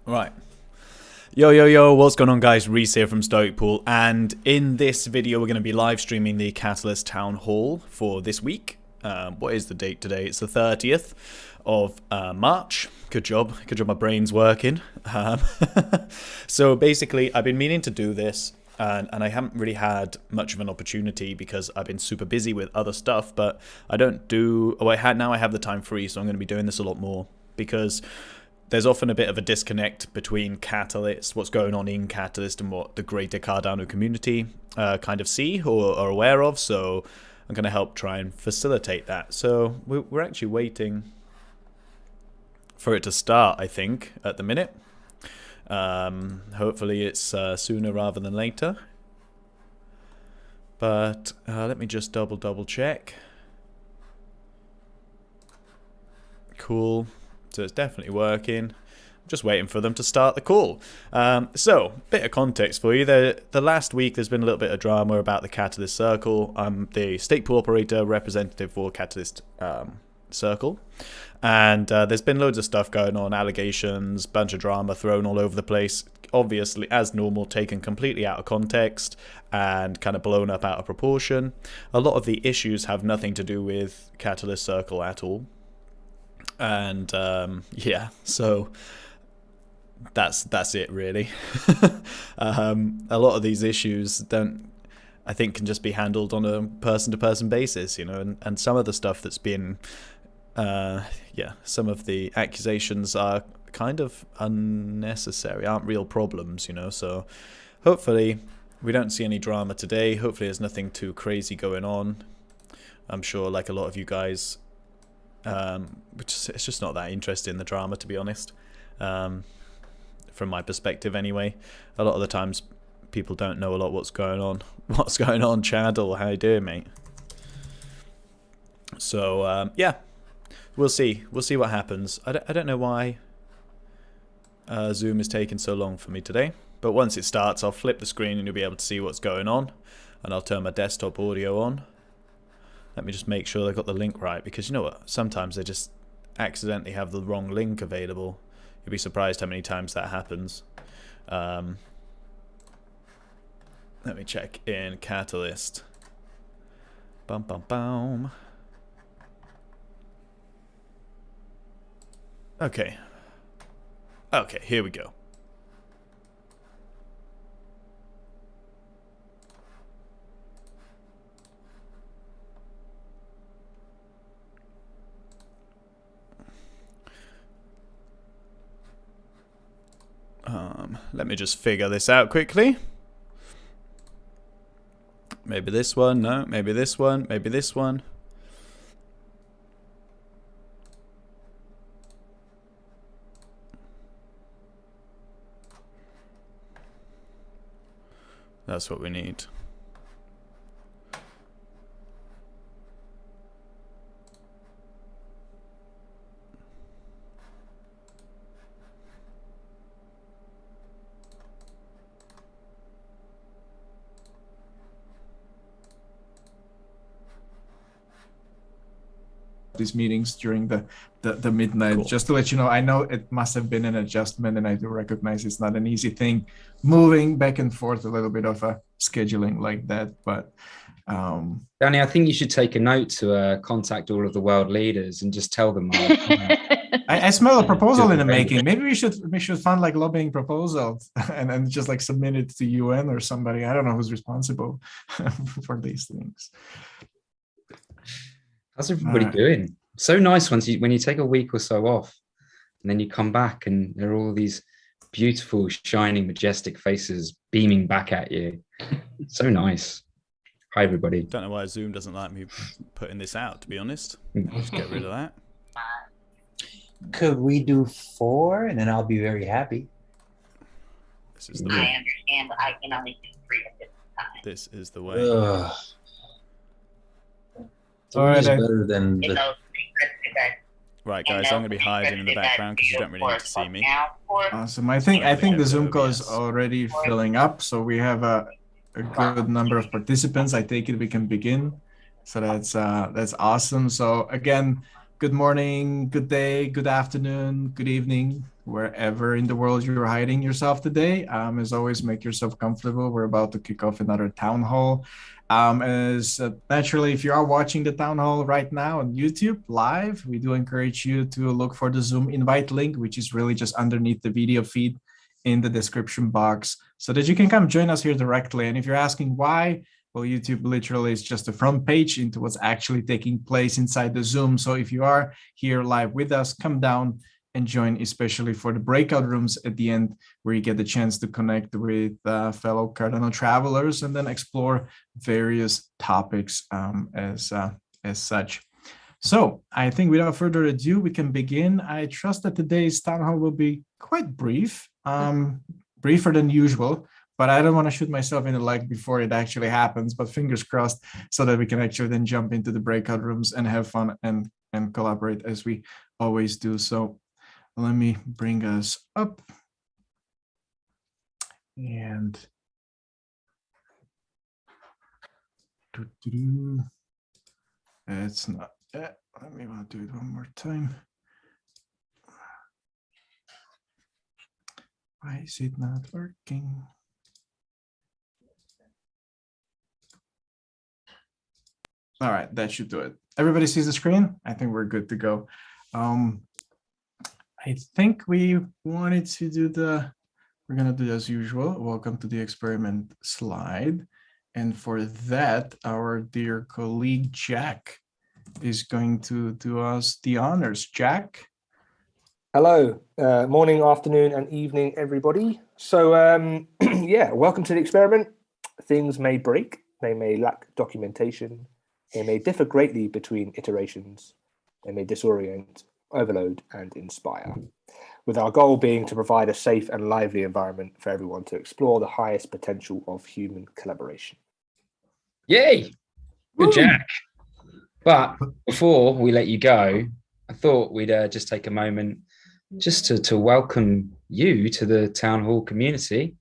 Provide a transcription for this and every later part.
Right. Yo, what's going on, guys? Rhys here from STOIC Pool, and in this video we're going to be live streaming the Catalyst Townhall for this week. What is the date today? It's the 30th of March. Good job, my brain's working. So basically, I've been meaning to do this, and I haven't really had much of an opportunity because I've been super busy with other stuff, but I don't do... Oh, now I have the time free, so I'm going to be doing this a lot more, because there's often a bit of a disconnect between Catalyst, what's going on in Catalyst, and what the greater Cardano community kind of see or are aware of. So I'm going to help try and facilitate that. So we're actually waiting for it to start, I think, at the minute. Hopefully it's sooner rather than later. But let me just double check. Cool. So it's definitely working. I'm just waiting for them to start the call. So, bit of context for you. The last week there's been a little bit of drama about the Catalyst Circle. I'm the stake pool operator representative for Catalyst Circle. And there's been loads of stuff going on, allegations, bunch of drama thrown all over the place. Obviously, as normal, taken completely out of context and kind of blown up out of proportion. A lot of the issues have nothing to do with Catalyst Circle at all. And yeah, so that's it really. A lot of these issues I think can just be handled on a person-to-person basis, you know, and some of the stuff that's been yeah, some of the accusations are kind of unnecessary, aren't real problems, you know. So hopefully we don't see any drama today. Hopefully there's nothing too crazy going on. I'm sure, like a lot of you guys, it's just not that interesting, the drama, to be honest, from my perspective anyway. A lot of the times people don't know a lot what's going on. Chad, or how you doing, mate? So yeah, we'll see what happens. I don't know why Zoom is taking so long for me today, but once it starts I'll flip the screen and you'll be able to see what's going on, and I'll turn my desktop audio on. Let me just make sure I got the link right, because you know what? Sometimes they just accidentally have the wrong link available. You'll be surprised how many times that happens. Let me check in Catalyst. Bum bum bum. Okay. Okay, here we go. Let me just figure this out quickly. Maybe this one, no, maybe this one, maybe this one. That's what we need. These meetings during the midnight. Cool. Just to let you know, I know it must have been an adjustment, and I do recognize it's not an easy thing moving back and forth, a little bit of a scheduling like that. But Danny, I think you should take a note to contact all of the world leaders and just tell them. I smell a proposal in the making. Maybe we should fund like lobbying proposals and just like submit it to UN or somebody. I don't know who's responsible for these things. How's everybody doing? So nice when you take a week or so off and then you come back and there are all these beautiful, shining, majestic faces beaming back at you. So nice. Hi, everybody. Don't know why Zoom doesn't like me putting this out, to be honest. Just get rid of that. Could we do 4 and then I'll be very happy? This is the way. I understand, but I can only do 3 at this time. This is the way. All right, better than Right, guys, I'm going to be hiding in the background because you don't really need to see me. Awesome. I think the Zoom call is already filling up, so we have a good number of participants. I take it we can begin. So that's awesome. So again, good morning, good day, good afternoon, good evening, wherever in the world you're hiding yourself today. As always, make yourself comfortable. We're about to kick off another town hall. Naturally, if you are watching the town hall right now on YouTube live, we do encourage you to look for the Zoom invite link, which is really just underneath the video feed in the description box, so that you can come join us here directly. And if you're asking why, well, YouTube literally is just a front page into what's actually taking place inside the Zoom. So if you are here live with us, come down and join, especially for the breakout rooms at the end, where you get the chance to connect with fellow Cardano travelers and then explore various topics as such. So I think without further ado, we can begin. I trust that today's town hall will be quite brief, briefer than usual, but I don't want to shoot myself in the leg before it actually happens, but fingers crossed, so that we can actually then jump into the breakout rooms and have fun and collaborate as we always do. So let me bring us up. And it's not that. Let me do it one more time. Why is it not working? All right, that should do it. Everybody sees the screen? I think we're good to go. I think we wanted to do we're gonna do as usual, welcome to the experiment slide. And for that, our dear colleague, Jack, is going to do us the honors. Jack? Hello, morning, afternoon, and evening, everybody. So, yeah, welcome to the experiment. Things may break, they may lack documentation, they may differ greatly between iterations, they may disorient, overload, and inspire, with our goal being to provide a safe and lively environment for everyone to explore the highest potential of human collaboration. Yay! Good, Jack. But before we let you go, I thought we'd just take a moment just to welcome you to the town hall community.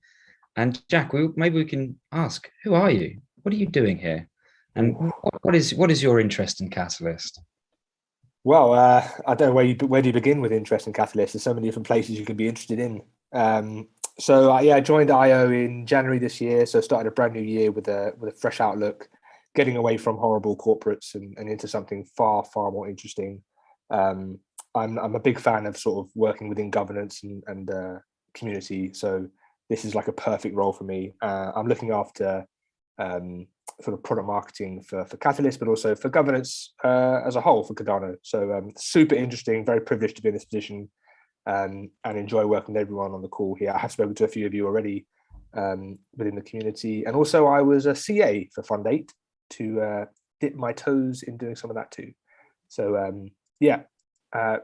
And Jack, maybe we can ask, who are you? What are you doing here? And what is your interest in Catalyst? Well, I don't know where do you begin with interest in Catalyst. There's so many different places you can be interested in. I joined IO in January this year, so started a brand new year with a fresh outlook, getting away from horrible corporates and into something far more interesting. I'm a big fan of sort of working within governance and community, so this is like a perfect role for me. I'm looking after sort of product marketing for Catalyst, but also for governance as a whole for Cardano. So super interesting, very privileged to be in this position, and enjoy working with everyone on the call here. I have spoken to a few of you already within the community, and also I was a CA for Fund 8 to dip my toes in doing some of that too. So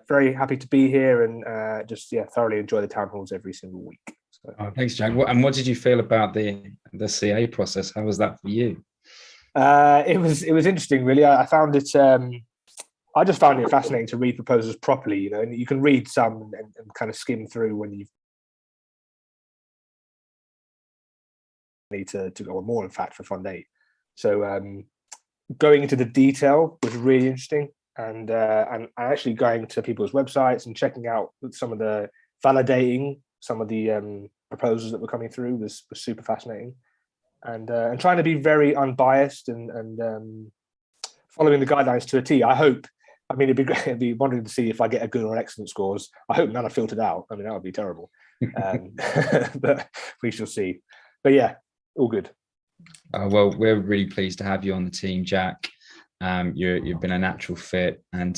very happy to be here and thoroughly enjoy the town halls every single week. So. Oh, thanks, Jack. And what did you feel about the CA process? How was that for you? It was interesting, really. I found it. I just found it fascinating to read proposals properly. You know, and you can read some and kind of skim through when you need to go on more, in fact, for Fund 8. So going into the detail was really interesting, and actually going to people's websites and checking out some of the validating some of the proposals that were coming through was super fascinating, and trying to be very unbiased and following the guidelines to a T. I hope. I mean, it'd be wondering to see if I get a good or excellent scores. I hope none are filtered out. I mean, that would be terrible. But we shall see. But yeah, all good. Well, we're really pleased to have you on the team, Jack. You've been a natural fit, and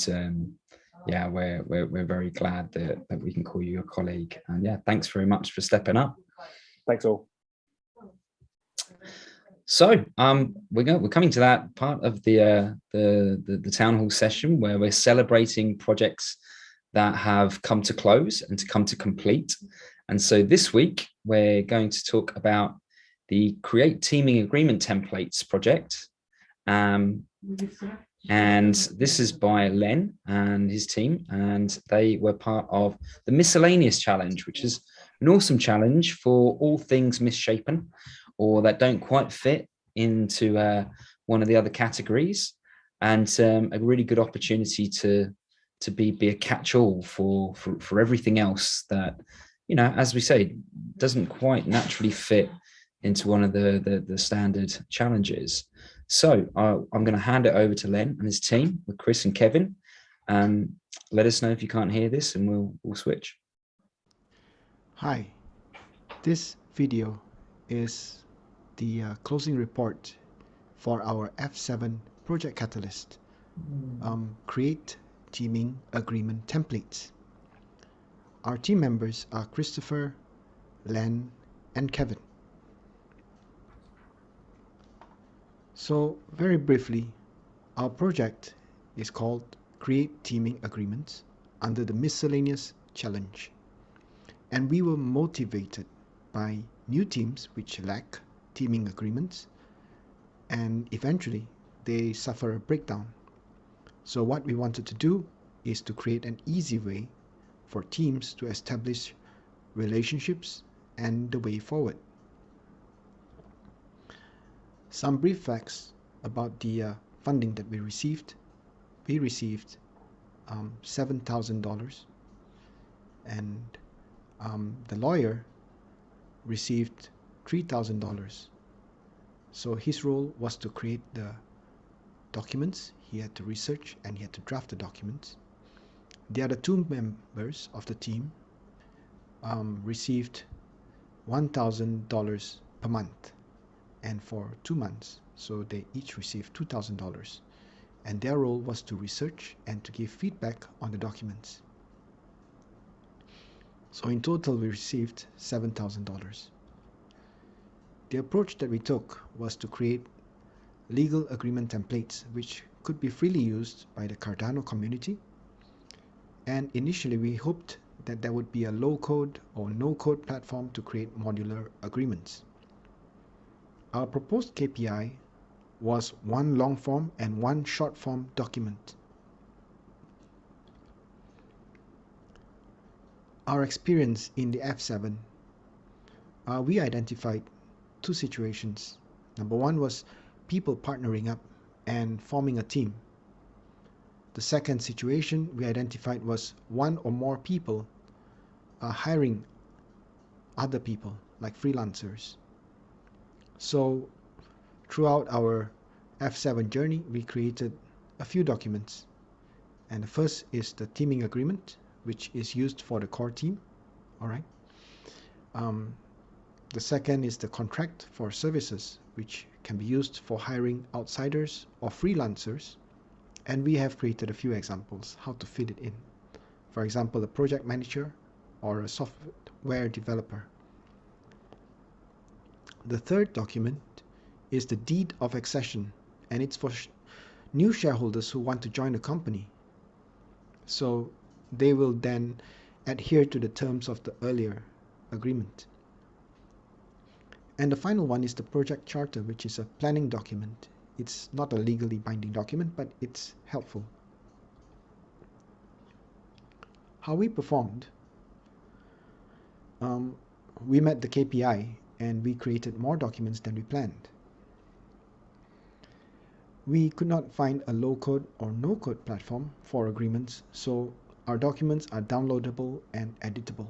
we're very glad that we can call you a colleague. And yeah, thanks very much for stepping up. Thanks all. So we're coming to that part of the town hall session where we're celebrating projects that have come to close and to come to complete. And so this week we're going to talk about the Create Teaming Agreement Templates project. And this is by Len and his team, and they were part of the Miscellaneous Challenge, which is an awesome challenge for all things misshapen or that don't quite fit into one of the other categories, and a really good opportunity to to be a catch-all for everything else that, you know, as we say, doesn't quite naturally fit into one of the standard challenges. So I'm going to hand it over to Len and his team with Chris and Kevin. Let us know if you can't hear this, and we'll switch. Hi, this video is the closing report for our F7 Project Catalyst Create Teaming Agreement Templates. Our team members are Christopher, Len, and Kevin. So very briefly, our project is called Create Teaming Agreements under the Miscellaneous Challenge. And we were motivated by new teams which lack teaming agreements, and eventually they suffer a breakdown. So what we wanted to do is to create an easy way for teams to establish relationships and the way forward. Some brief facts about the funding that we received. We received $7,000, and the lawyer received $3,000. So his role was to create the documents. He had to research and he had to draft the documents. The other two members of the team received $1,000 per month, and for 2 months, so they each received $2,000, and their role was to research and to give feedback on the documents. So in total we received $7,000. The approach that we took was to create legal agreement templates which could be freely used by the Cardano community, and initially we hoped that there would be a low-code or no-code platform to create modular agreements. Our proposed KPI was one long-form and one short-form document. Our experience in the F7, we identified two situations. Number one was people partnering up and forming a team. The second situation we identified was one or more people hiring other people like freelancers. So throughout our F7 journey, we created a few documents. And the first is the teaming agreement, which is used for the core team. All right. The second is the contract for services, which can be used for hiring outsiders or freelancers. And we have created a few examples how to fit it in. For example, a project manager or a software developer. The third document is the deed of accession, and it's for new shareholders who want to join the company. So they will then adhere to the terms of the earlier agreement. And the final one is the project charter, which is a planning document. It's not a legally binding document, but it's helpful. How we performed, we met the KPI and we created more documents than we planned. We could not find a low-code or no-code platform for agreements, so our documents are downloadable and editable.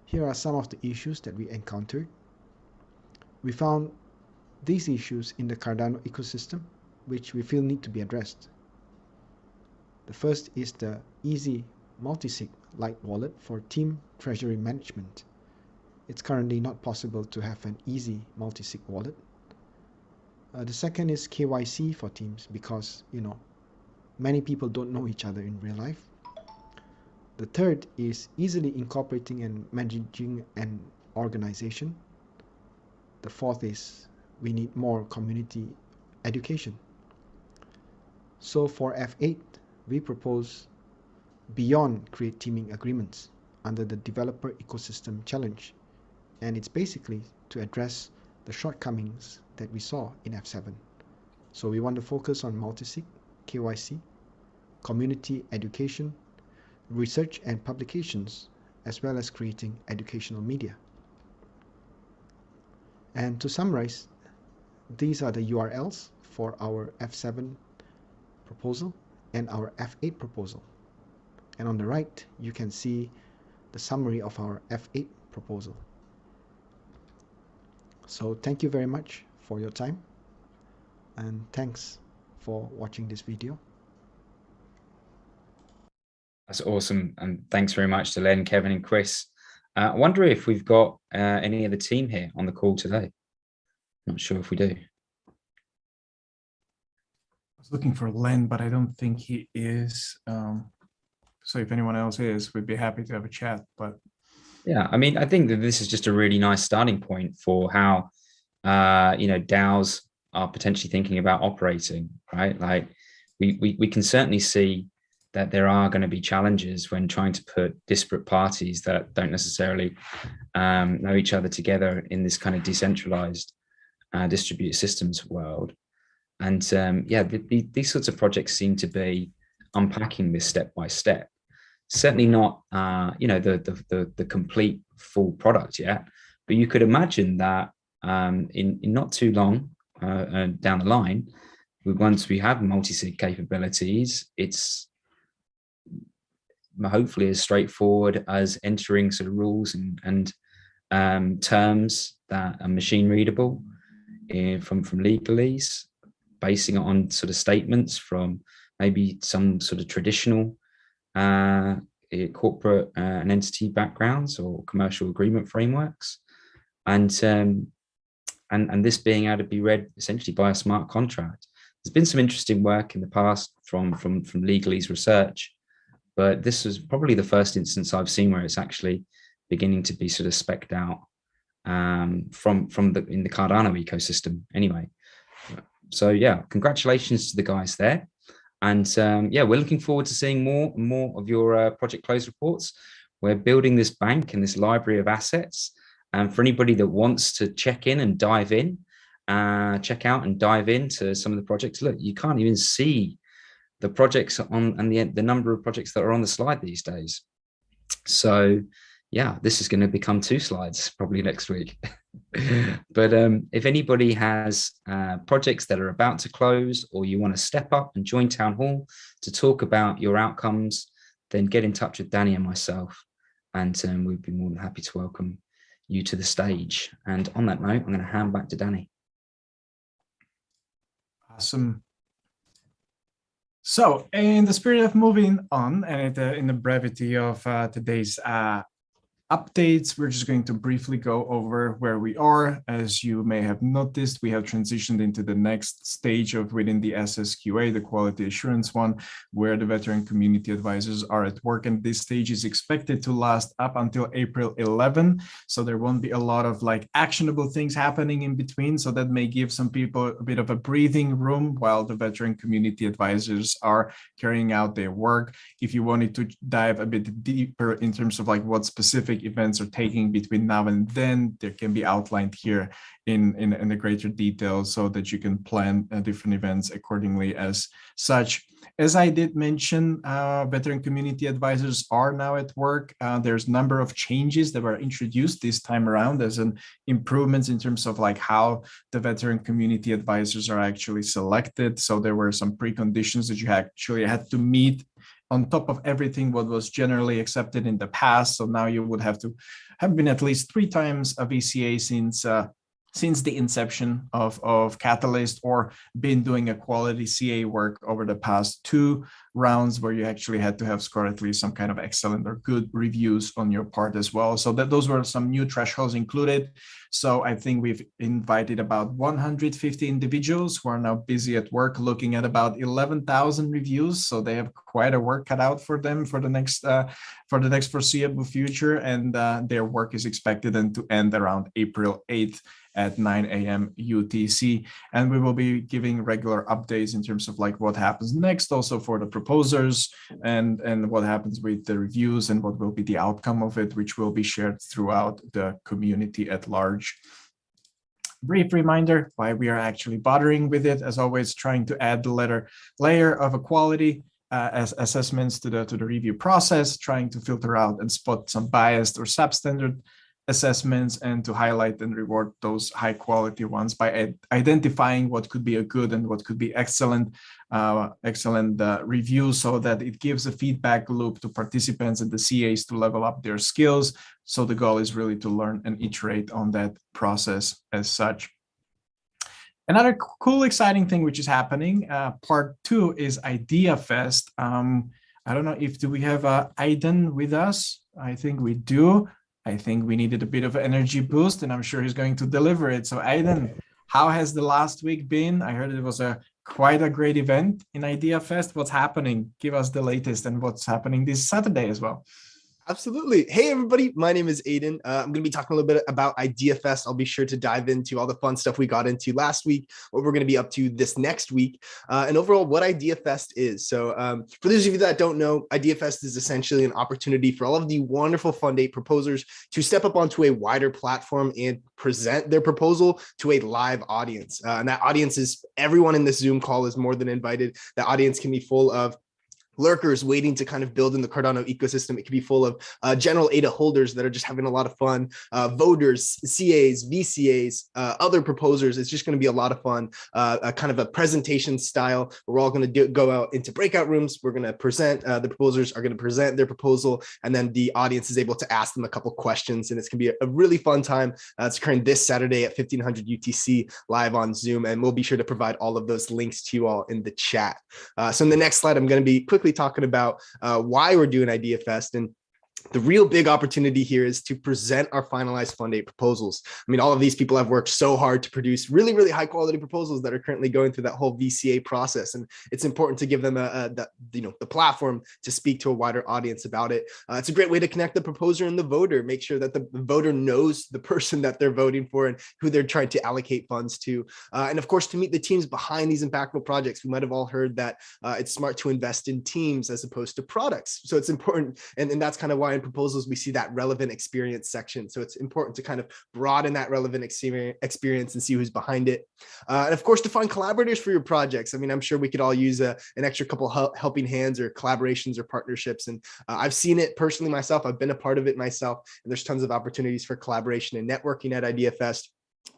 Here are some of the issues that we encountered. We found these issues in the Cardano ecosystem, which we feel need to be addressed. The first is the easy multi-sig light wallet for team treasury management. It's currently not possible to have an easy multi-sig wallet. The second is KYC for teams because, many people don't know each other in real life. The third is easily incorporating and managing an organization. The fourth is we need more community education. So for F8, we propose beyond create teaming agreements under the developer ecosystem challenge. And it's basically to address the shortcomings that we saw in F7. So we want to focus on multi-sig, KYC, community education, research and publications, as well as creating educational media. And to summarize, these are the URLs for our F7 proposal and our F8 proposal. And on the right, you can see the summary of our F8 proposal. So thank you very much for your time, and thanks for watching this video. That's awesome. And thanks very much to Len, Kevin, and Chris. I wonder if we've got any of the team here on the call today. Not sure if we do. I was looking for Len, but I don't think he is. So if anyone else is, we'd be happy to have a chat. But yeah, I mean, I think that this is just a really nice starting point for how DAOs are potentially thinking about operating, right? Like we can certainly see that there are going to be challenges when trying to put disparate parties that don't necessarily know each other together in this kind of decentralized distributed systems world. And these sorts of projects seem to be unpacking this step by step. Certainly not, the complete full product yet, but you could imagine that in not too long down the line, once we have multi-sig capabilities, it's hopefully as straightforward as entering sort of rules and terms that are machine readable from legalese, basing it on sort of statements from maybe some sort of traditional corporate and entity backgrounds or commercial agreement frameworks, and this being able to be read essentially by a smart contract. There's been some interesting work in the past from legalese research, but this was probably the first instance I've seen where it's actually beginning to be sort of specced out in the Cardano ecosystem anyway. So yeah, congratulations to the guys there. And we're looking forward to seeing more and more of your project close reports. We're building this bank and this library of assets. And for anybody that wants to check in and dive in, check out and dive into some of the projects. Look, you can't even see the projects and the number of projects that are on the slide these days. So yeah, this is going to become 2 slides probably next week. But if anybody has projects that are about to close, or you want to step up and join Town Hall to talk about your outcomes, then get in touch with Danny and myself, and we'd be more than happy to welcome you to the stage. And on that note, I'm going to hand back to Danny. Awesome. So in the spirit of moving on, and in the brevity of today's updates, we're just going to briefly go over where we are. As you may have noticed, we have transitioned into the next stage of within the SSQA, the quality assurance one, where the veteran community advisors are at work. And this stage is expected to last up until April 11. So there won't be a lot of like actionable things happening in between. So that may give some people a bit of a breathing room while the veteran community advisors are carrying out their work. If you wanted to dive a bit deeper in terms of like what specific events are taking between now and then, there can be outlined here in the greater detail so that you can plan different events accordingly as such. As I did mention, veteran community advisors are now at work. There's a number of changes that were introduced this time around as an improvements in terms of like how the veteran community advisors are actually selected. So there were some preconditions that you actually had to meet on top of everything what was generally accepted in the past. So now you would have to have been at least 3 times a VCA since the inception of Catalyst, or been doing a quality CA work over the past 2 rounds where you actually had to have scored at least some kind of excellent or good reviews on your part as well. So those were some new thresholds included. So I think we've invited about 150 individuals who are now busy at work looking at about 11,000 reviews. So they have quite a work cut out for them for the next foreseeable future. And their work is expected then to end around April 8th at 9 a.m. UTC. And we will be giving regular updates in terms of like what happens next, also for the proposers, and what happens with the reviews and what will be the outcome of it, which will be shared throughout the community at large. Brief reminder why we are actually bothering with it. As always, trying to add the layer of equality as assessments to the review process, trying to filter out and spot some biased or substandard assessments and to highlight and reward those high quality ones by identifying what could be a good and what could be excellent review, so that it gives a feedback loop to participants and the CAs to level up their skills. So the goal is really to learn and iterate on that process as such. Another cool, exciting thing which is happening, part 2 is Idea Fest. I don't know if do we have Aiden with us? I think we do. I think we needed a bit of energy boost, and I'm sure he's going to deliver it. So Aiden, how has the last week been? I heard it was quite a great event in Idea Fest. What's happening? Give us the latest and what's happening this Saturday as well. Absolutely. Hey, everybody. My name is Aiden. I'm going to be talking a little bit about Idea Fest. I'll be sure to dive into all the fun stuff we got into last week, what we're going to be up to this next week, and overall what Idea Fest is. So for those of you that don't know, Idea Fest is essentially an opportunity for all of the wonderful Fund 8 proposers to step up onto a wider platform and present their proposal to a live audience. And that audience is everyone in this Zoom call is more than invited. That audience can be full of lurkers waiting to kind of build in the Cardano ecosystem. It could be full of general ADA holders that are just having a lot of fun, voters, CAs, VCAs, other proposers. It's just going to be a lot of fun, a kind of a presentation style. We're all going to go out into breakout rooms. We're going to present, the proposers are going to present their proposal, and then the audience is able to ask them a couple questions, and it's going to be a really fun time. It's occurring this Saturday at 1500 UTC live on Zoom, and we'll be sure to provide all of those links to you all in the chat. So in the next slide, I'm going to be quickly talking about why we're doing Idea Fest. And the real big opportunity here is to present our finalized Fund 8 proposals. I mean, all of these people have worked so hard to produce really, really high quality proposals that are currently going through that whole VCA process. And it's important to give them the platform to speak to a wider audience about it. It's a great way to connect the proposer and the voter, make sure that the voter knows the person that they're voting for and who they're trying to allocate funds to. And of course, to meet the teams behind these impactful projects. We might have all heard that it's smart to invest in teams as opposed to products. So it's important. And that's kind of why in proposals we see that relevant experience section. So it's important to kind of broaden that relevant experience and see who's behind it. And of course, to find collaborators for your projects. I mean, I'm sure we could all use an extra couple helping hands or collaborations or partnerships. And I've seen it personally myself. I've been a part of it myself. And there's tons of opportunities for collaboration and networking at Idea Fest.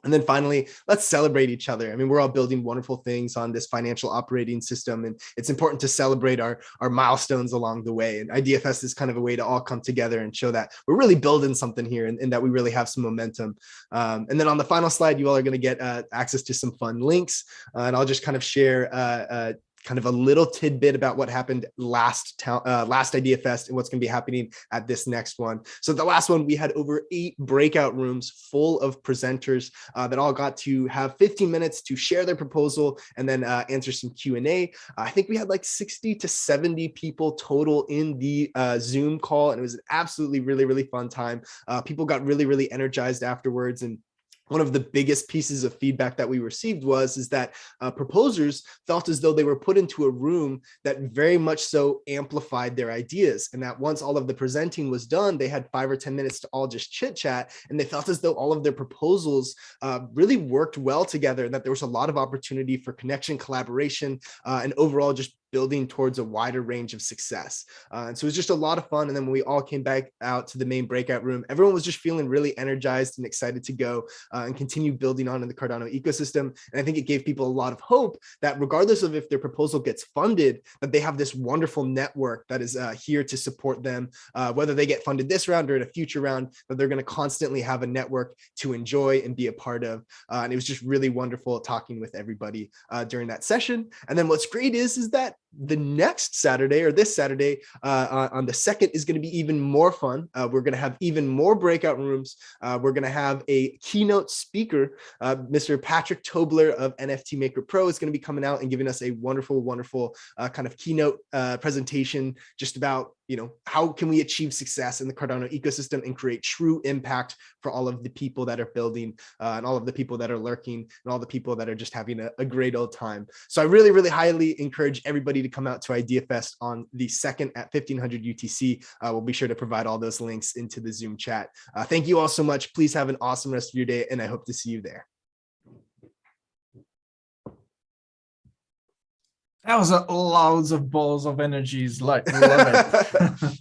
And then finally, let's celebrate each other. I mean, we're all building wonderful things on this financial operating system, and it's important to celebrate our milestones along the way. And Idea Fest is kind of a way to all come together and show that we're really building something here and that we really have some momentum. And then on the final slide, you all are going to get access to some fun links. And I'll just kind of share kind of a little tidbit about what happened last Idea Fest and what's going to be happening at this next one. So the last one, we had over 8 breakout rooms full of presenters that all got to have 15 minutes to share their proposal and then answer some Q&A. I think we had like 60 to 70 people total in the Zoom call, and it was an absolutely really, really fun time. People got really, really energized afterwards, and one of the biggest pieces of feedback that we received is that proposers felt as though they were put into a room that very much so amplified their ideas, and that once all of the presenting was done, they had 5 or 10 minutes to all just chit chat, and they felt as though all of their proposals really worked well together, and that there was a lot of opportunity for connection, collaboration, and overall just building towards a wider range of success. And so it was just a lot of fun. And then when we all came back out to the main breakout room, everyone was just feeling really energized and excited to go and continue building on in the Cardano ecosystem. And I think it gave people a lot of hope that regardless of if their proposal gets funded, that they have this wonderful network that is here to support them, whether they get funded this round or in a future round, that they're going to constantly have a network to enjoy and be a part of. And it was just really wonderful talking with everybody during that session. And then what's great is that the next Saturday, or this Saturday on the 2nd, is going to be even more fun. We're going to have even more breakout rooms. We're going to have a keynote speaker. Mr. Patrick Tobler of NFT Maker Pro is going to be coming out and giving us a wonderful, wonderful kind of keynote presentation just about, how can we achieve success in the Cardano ecosystem and create true impact for all of the people that are building and all of the people that are lurking and all the people that are just having a great old time. So I really, really highly encourage everybody to come out to Idea Fest on the 2nd at 1500 UTC. We'll be sure to provide all those links into the Zoom chat. Thank you all so much. Please have an awesome rest of your day, and I hope to see you there. That was loads of balls of energies. Love it.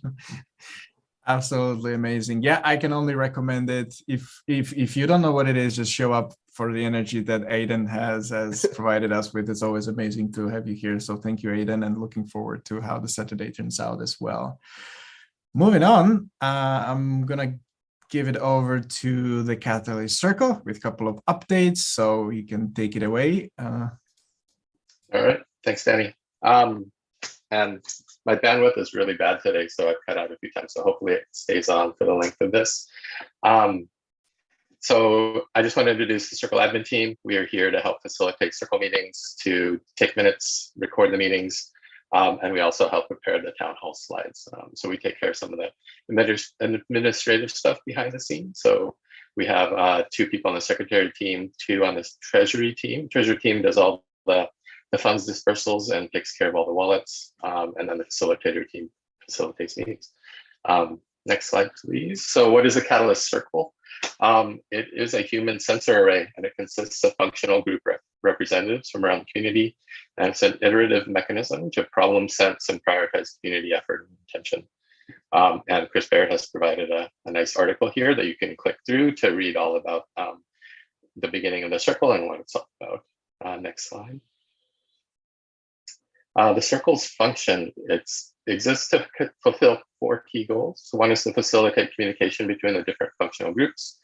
Absolutely amazing. Yeah, I can only recommend it. If you don't know what it is, just show up for the energy that Aiden has provided us with. It's always amazing to have you here. So thank you, Aiden, and looking forward to how the Saturday turns out as well. Moving on, I'm gonna give it over to the Catalyst Circle with a couple of updates, so you can take it away. All right, thanks, Danny. And my bandwidth is really bad today, so I've cut out a few times. So hopefully it stays on for the length of this. So I just want to introduce the Circle admin team. We are here to help facilitate Circle meetings, to take minutes, record the meetings, and we also help prepare the town hall slides. So we take care of some of the administrative stuff behind the scenes. So we have 2 people on the secretary team, 2 on the treasury team. Treasury team does all the funds dispersals and takes care of all the wallets. And then the facilitator team facilitates meetings. Next slide, please. So what is a Catalyst Circle? It is a human sensor array, and it consists of functional group representatives from around the community. And it's an iterative mechanism to problem sense and prioritize community effort and intention. And Chris Barrett has provided a nice article here that you can click through to read all about the beginning of the circle and what it's all about. Next slide. The circle's function, it exists to fulfill 4 key goals. So one is to facilitate communication between the different functional groups,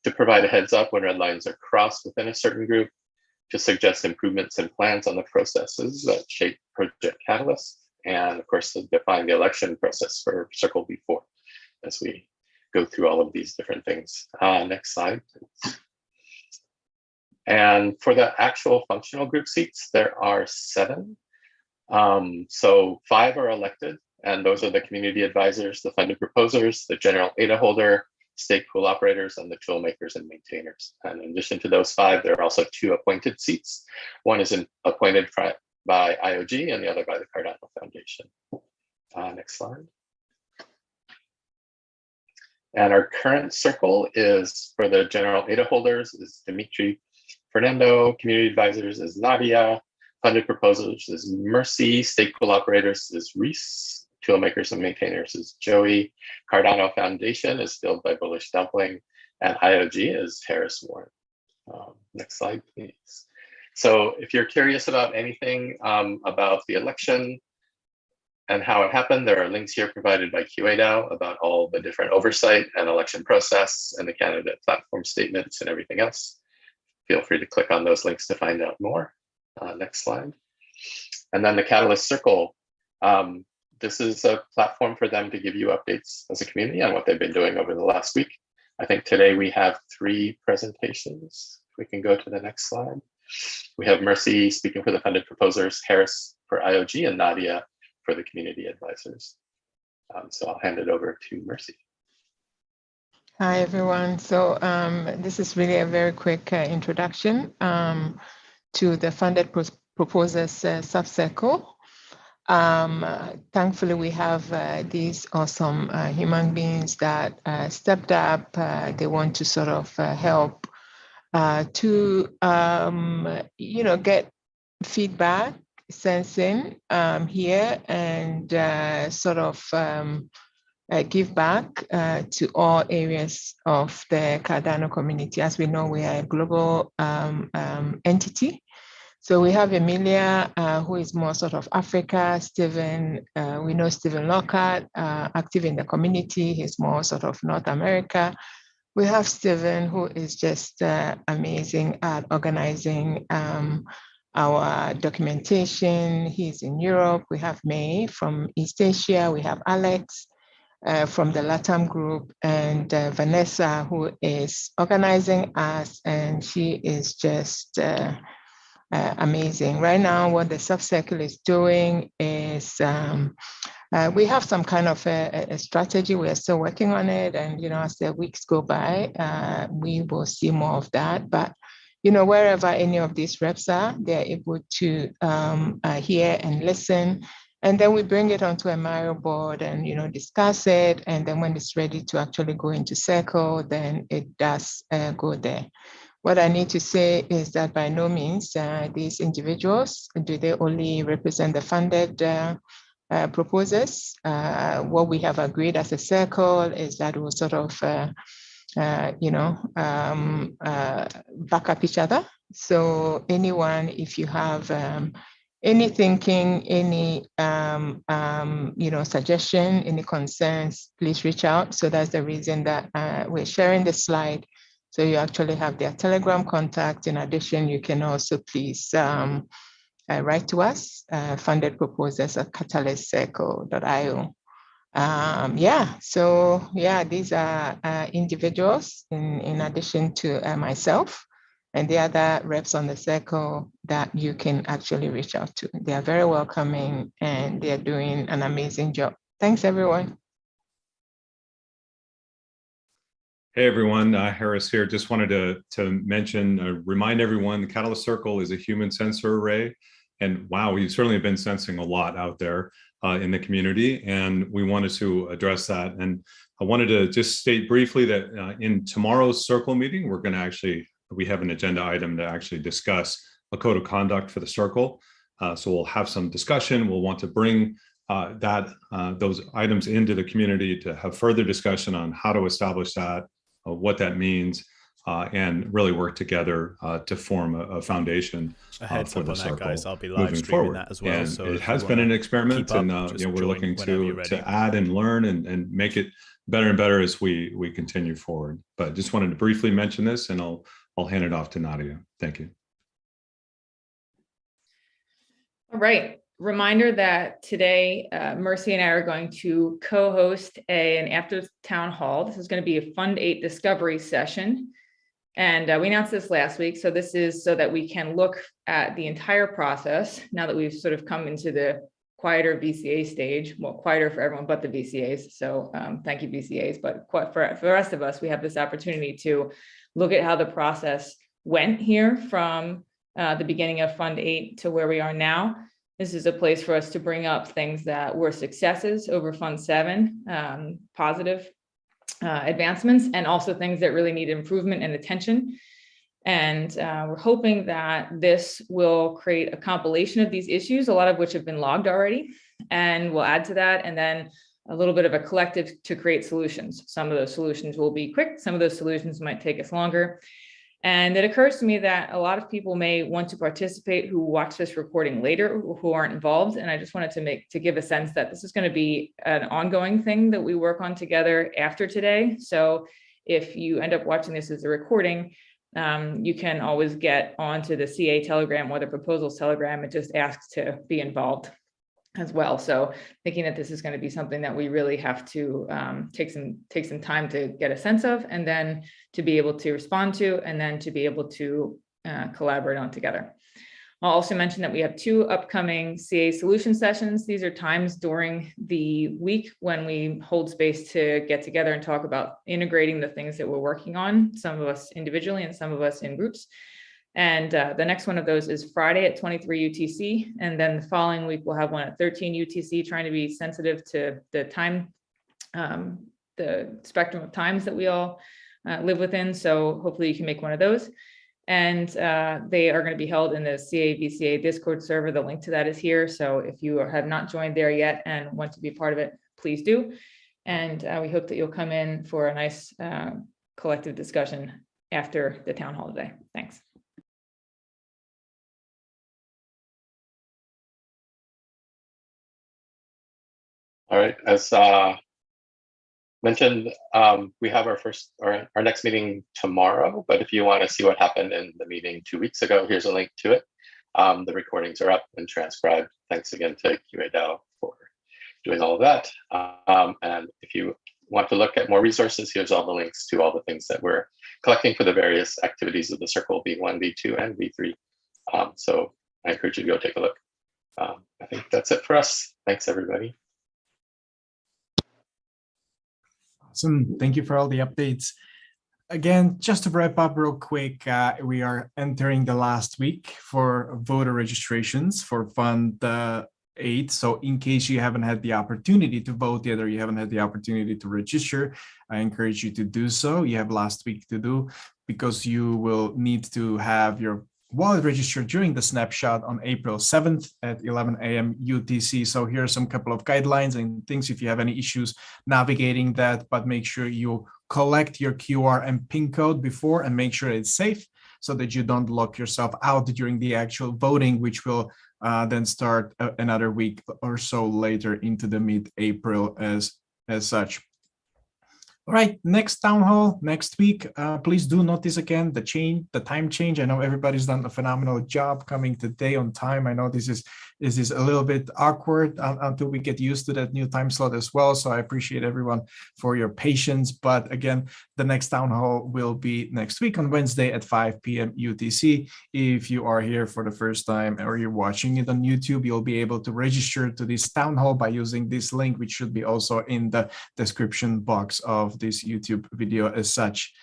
to provide a heads up when red lines are crossed within a certain group, to suggest improvements and plans on the processes that shape Project Catalyst, and of course to define the election process for Circle B4 as we go through all of these different things. Next slide, please. And for the actual functional group seats, there are 7. So 5 are elected, and those are the community advisors, the funded proposers, the general ATA holder, stake pool operators, and the tool makers and maintainers. And in addition to those 5, there are also 2 appointed seats. One is appointed by IOG and the other by the Cardano Foundation. Next slide. And our current circle is for the general ATA holders is Dimitri Fernando, community advisors is Nadia, funded proposers is Mercy, stake pool operators is Rhys, tool makers and maintainers is Joey, Cardano Foundation is filled by Bullish Dumpling, and IOG is Harris Warren. Next slide, please. So if you're curious about anything about the election and how it happened, there are links here provided by QADAO about all the different oversight and election process and the candidate platform statements and everything else. Feel free to click on those links to find out more. Next slide. And then the Catalyst Circle. This is a platform for them to give you updates as a community on what they've been doing over the last week. I think today we have 3 presentations. We can go to the next slide. We have Mercy speaking for the funded proposers, Harris for IOG, and Nadia for the community advisors. So I'll hand it over to Mercy. Hi, everyone. So this is really a very quick introduction to the funded proposers subcircle. Thankfully, we have these awesome human beings that stepped up. They want to sort of help to, get feedback, sensing here, and sort of give back to all areas of the Cardano community. As we know, we are a global entity. So we have Emilia, who is more sort of Africa. Stephen, we know Stephen Lockhart, active in the community. He's more sort of North America. We have Stephen, who is just amazing at organizing our documentation. He's in Europe. We have May from East Asia. We have Alex from the LATAM group, and Vanessa, who is organizing us, and she is just amazing. Right now, what the subcircle is doing is we have some kind of a strategy. We are still working on it, and as the weeks go by, we will see more of that. But wherever any of these reps are, they're able to hear and listen. And then we bring it onto a Mario board and, discuss it. And then when it's ready to actually go into circle, then it does go there. What I need to say is that by no means these individuals, do they only represent the funded proposers. What we have agreed as a circle is that we'll sort of, back up each other. So anyone, if you have any thinking, any suggestion, any concerns, please reach out. So that's the reason that we're sharing the slide. So you actually have their Telegram contact. In addition, you can also please write to us, funded proposals at catalystcircle.io. These are individuals in addition to myself and the other reps on the circle that you can actually reach out to. They are very welcoming and they are doing an amazing job. Thanks, everyone. Hey everyone, Harris here. Just wanted to mention, remind everyone, the Catalyst Circle is a human sensor array. And wow, we've certainly been sensing a lot out there in the community, and we wanted to address that. And I wanted to just state briefly that in tomorrow's circle meeting, we have an agenda item to actually discuss a code of conduct for the circle. So we'll have some discussion. We'll want to bring those items into the community to have further discussion on how to establish that, what that means, and really work together to form a foundation for the circle, guys. I'll be moving forward. That as well. And so it has been an experiment, and we're looking to add and learn and make it better and better as we continue forward. But just wanted to briefly mention this, and I'll hand it off to Nadia. Thank you. All right. Reminder that today, Mercy and I are going to co-host an after town hall. This is going to be a Fund 8 discovery session. And we announced this last week. So this is so that we can look at the entire process now that we've sort of come into the quieter VCA stage, well, quieter for everyone but the VCAs. So thank you, VCAs. But for the rest of us, we have this opportunity to look at how the process went here from the beginning of Fund 8 to where we are now. This is a place for us to bring up things that were successes over Fund 7, positive advancements, and also things that really need improvement and attention. And we're hoping that this will create a compilation of these issues, a lot of which have been logged already, and we'll add to that, and then a little bit of a collective to create solutions. Some of those solutions will be quick, some of those solutions might take us longer. And it occurs to me that a lot of people may want to participate who watch this recording later, who aren't involved. And I just wanted to give a sense that this is going to be an ongoing thing that we work on together after today. So if you end up watching this as a recording, you can always get onto the CA Telegram or the proposals Telegram. It just asks to be involved as well. So thinking that this is going to be something that we really have to take some time to get a sense of, and then to be able to respond to, and then to be able to collaborate on together. I'll also mention that we have 2 upcoming CA solution sessions. These are times during the week when we hold space to get together and talk about integrating the things that we're working on, some of us individually and some of us in groups. And the next one of those is Friday at 23 UTC. And then the following week, we'll have one at 13 UTC, trying to be sensitive to the time, the spectrum of times that we all live within. So hopefully you can make one of those. And they are going to be held in the CA-VCA Discord server. The link to that is here. So if you have not joined there yet and want to be part of it, please do. And we hope that you'll come in for a nice collective discussion after the town hall today. Thanks. All right, as mentioned, we have our next meeting tomorrow, but if you want to see what happened in the meeting 2 weeks ago, here's a link to it. The recordings are up and transcribed. Thanks again to QADAO for doing all of that. And if you want to look at more resources, here's all the links to all the things that we're collecting for the various activities of the circle, V1, V2, and V3. So I encourage you to go take a look. I think that's it for us. Thanks, everybody. Awesome. Thank you for all the updates. Again, just to wrap up real quick, we are entering the last week for voter registrations for Fund 8. So in case you haven't had the opportunity to vote yet, or you haven't had the opportunity to register, I encourage you to do so. You have last week to do, because you will need to have your wallet registered during the snapshot on April 7th at 11 a.m. UTC. So here are some couple of guidelines and things if you have any issues navigating that, but make sure you collect your QR and PIN code before and make sure it's safe so that you don't lock yourself out during the actual voting, which will then start another week or so later into the mid-April as such. All right, next town hall next week. Please do notice again the time change. I know everybody's done a phenomenal job coming today on time. I know this is a little bit awkward until we get used to that new time slot as well. So I appreciate everyone for your patience. But again, the next town hall will be next week on Wednesday at 5 p.m. UTC. If you are here for the first time or you're watching it on YouTube, you'll be able to register to this town hall by using this link, which should be also in the description box of this YouTube video as such.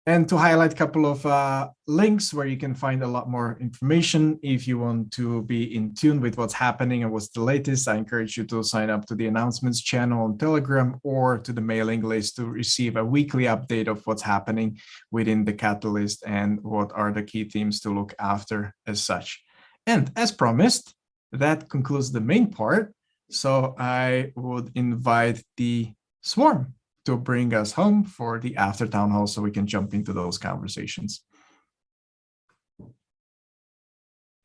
And to highlight a couple of links where you can find a lot more information. If you want to be in tune with what's happening and what's the latest, I encourage you to sign up to the announcements channel on Telegram or to the mailing list to receive a weekly update of what's happening within the Catalyst and what are the key themes to look after as such. And as promised, that concludes the main part. So I would invite the swarm to bring us home for the after town hall so we can jump into those conversations.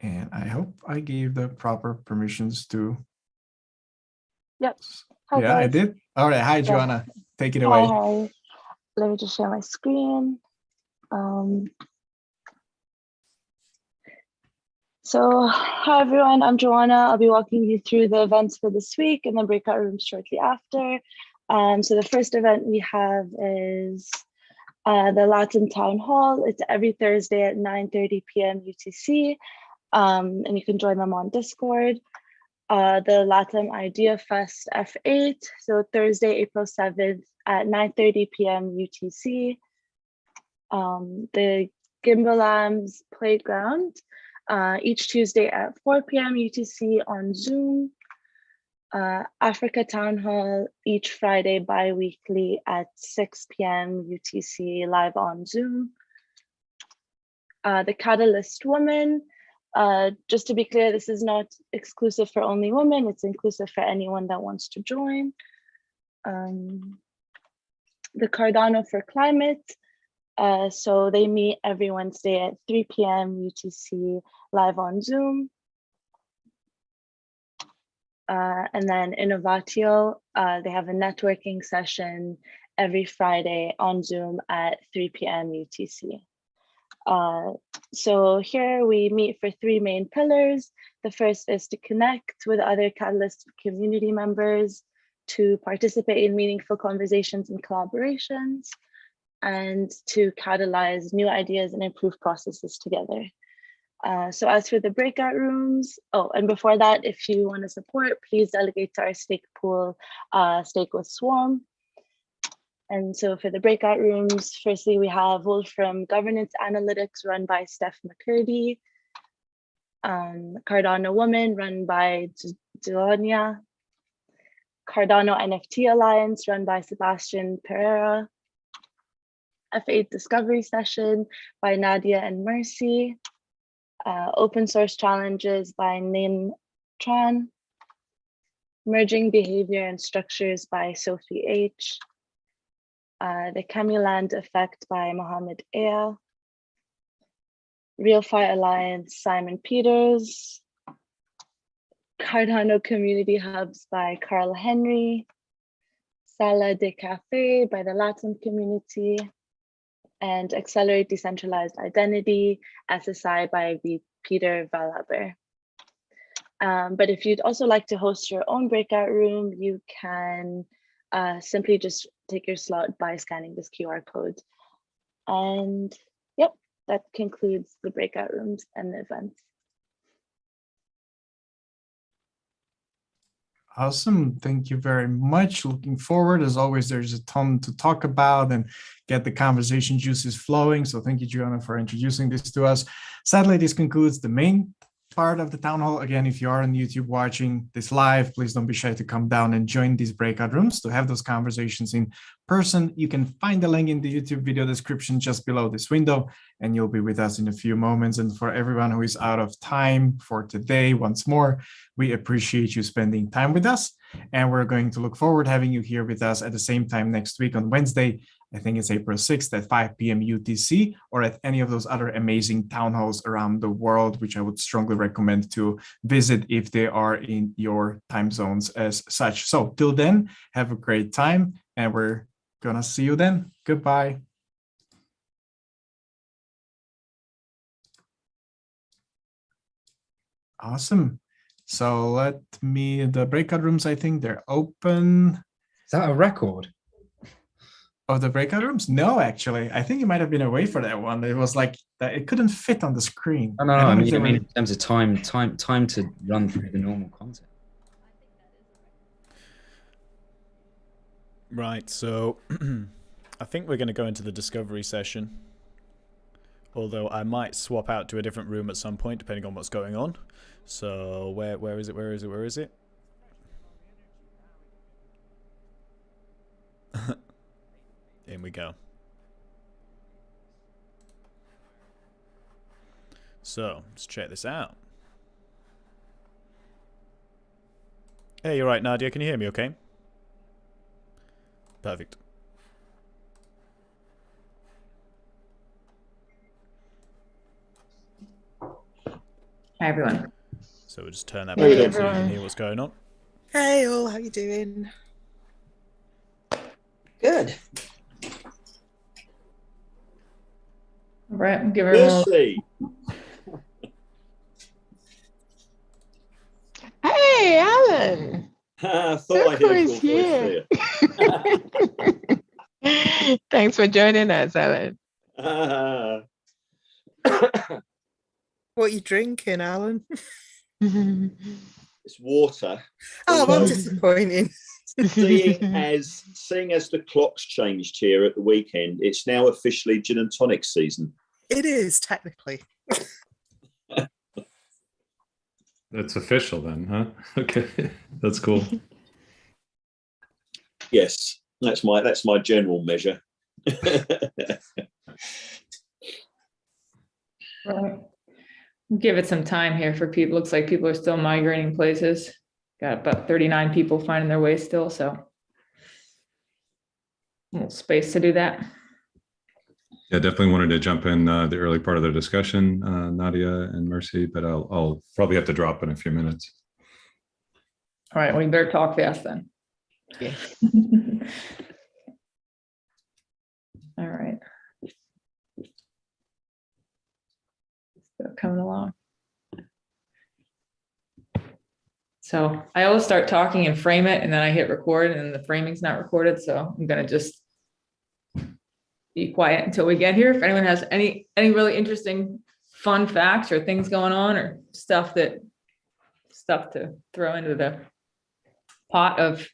And I hope I gave the proper permissions to. Yep. Hi, yeah, guys. I did. All right. Hi, Joanna. Take it away. Hi. Let me just share my screen. So, hi everyone, I'm Joanna. I'll be walking you through the events for this week and the breakout rooms shortly after. So the first event we have is the Latin Town Hall. It's every Thursday at 9:30 p.m. UTC, and you can join them on Discord. The Latin Idea Fest F8, so Thursday, April 7th at 9:30 p.m. UTC. The Gimbalams Playground, each Tuesday at 4 p.m. UTC on Zoom. Africa Town Hall each Friday bi-weekly at 6 p.m. UTC live on Zoom. The Catalyst Woman, just to be clear, this is not exclusive for only women, it's inclusive for anyone that wants to join. The Cardano for Climate, so they meet every Wednesday at 3 p.m. UTC live on Zoom. And then Innovatio, they have a networking session every Friday on Zoom at 3 p.m. UTC. So here we meet for three main pillars. The first is to connect with other Catalyst community members, to participate in meaningful conversations and collaborations, and to catalyze new ideas and improve processes together. So as for the breakout rooms, and before that, if you want to support, please delegate to our STOIC Pool, Stake with Swarm. And so for the breakout rooms, firstly, we have Wolfram Governance Analytics run by Steph McCurdy, Cardano Woman run by Delonia, Cardano NFT Alliance run by Sebastian Pereira, F8 Discovery Session by Nadia and Mercy, Open Source Challenges by Nin Tran, Merging Behavior and Structures by Sophie H, The Camuland Effect by Mohammed Ea, RealFi Alliance, Simon Peters, Cardano Community Hubs by Carl Henry, Sala de Cafe by the Latin community, and Accelerate Decentralized Identity, SSI by Peter Valaber. But if you'd also like to host your own breakout room, you can simply just take your slot by scanning this QR code. And yep, that concludes the breakout rooms and the events. Awesome. Thank you very much. Looking forward. As always, there's a ton to talk about and get the conversation juices flowing. So thank you, Gianna, for introducing this to us. Sadly, this concludes the main part of the town hall. Again, if you are on YouTube watching this live, please don't be shy to come down and join these breakout rooms to have those conversations in person. You can find the link in the YouTube video description just below this window, and you'll be with us in a few moments. And for everyone who is out of time for today, once more, we appreciate you spending time with us. And we're going to look forward to having you here with us at the same time next week on Wednesday. I think it's April 6th at 5 p.m. UTC, or at any of those other amazing town halls around the world, which I would strongly recommend to visit if they are in your time zones as such. So till then, have a great time, and we're gonna see you then. Goodbye. Awesome. So the breakout rooms, I think they're open. Is that a record? Of the breakout rooms? No, actually. I think you might have been away for that one. It was like that it couldn't fit on the screen. No, I mean in terms of time to run through the normal content. Right, so I think we're going to go into the discovery session. Although I might swap out to a different room at some point, depending on what's going on. So where is it? In we go. So let's check this out. Hey, you're right, Nadia. Can you hear me okay? Perfect. Hi, everyone. So we'll just turn that back on so you can hear what's going on. Hey all, how you doing? Good. All right, give her a little... Hey, Alan. I thought I heard your voice there. Thanks for joining us, Alan. What are you drinking, Alan? It's water. Oh, I'm disappointing. Seeing as the clock's changed here at the weekend, it's now officially gin and tonic season. It is, technically. That's official then, huh? Okay, that's cool. Yes, that's my general measure. Right. Give it some time here for people. Looks like people are still migrating places. Got about 39 people finding their way still, so a little space to do that. Yeah, definitely wanted to jump in the early part of the discussion, Nadia and Mercy, but I'll probably have to drop in a few minutes. All right, well, you better talk fast then. Yeah. All right. Still coming along. So I always start talking and frame it, and then I hit record, and the framing's not recorded. So I'm gonna just be quiet until we get here. If anyone has any really interesting, fun facts or things going on or stuff to throw into the pot of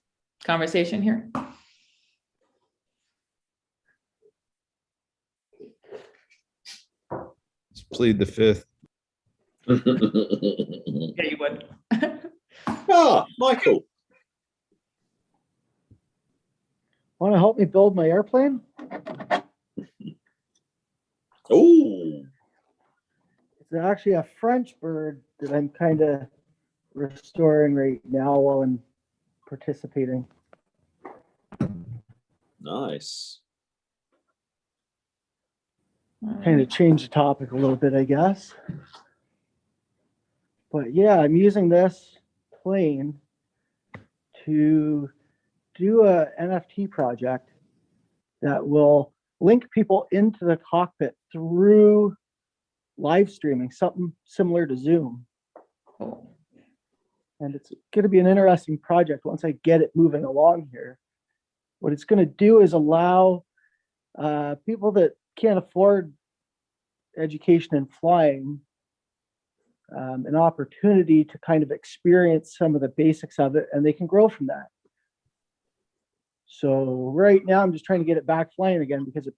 conversation here. Let's plead the fifth. Yeah, you would. Michael. Want to help me build my airplane? Oh. It's actually a French bird that I'm kind of restoring right now while I'm participating. Nice. Kind of change the topic a little bit, I guess. But yeah, I'm using this plane to do a NFT project that will link people into the cockpit through live streaming, something similar to Zoom. And it's going to be an interesting project once I get it moving along here. What it's going to do is allow people that can't afford education in flying an opportunity to kind of experience some of the basics of it, and they can grow from that. So right now I'm just trying to get it back flying again because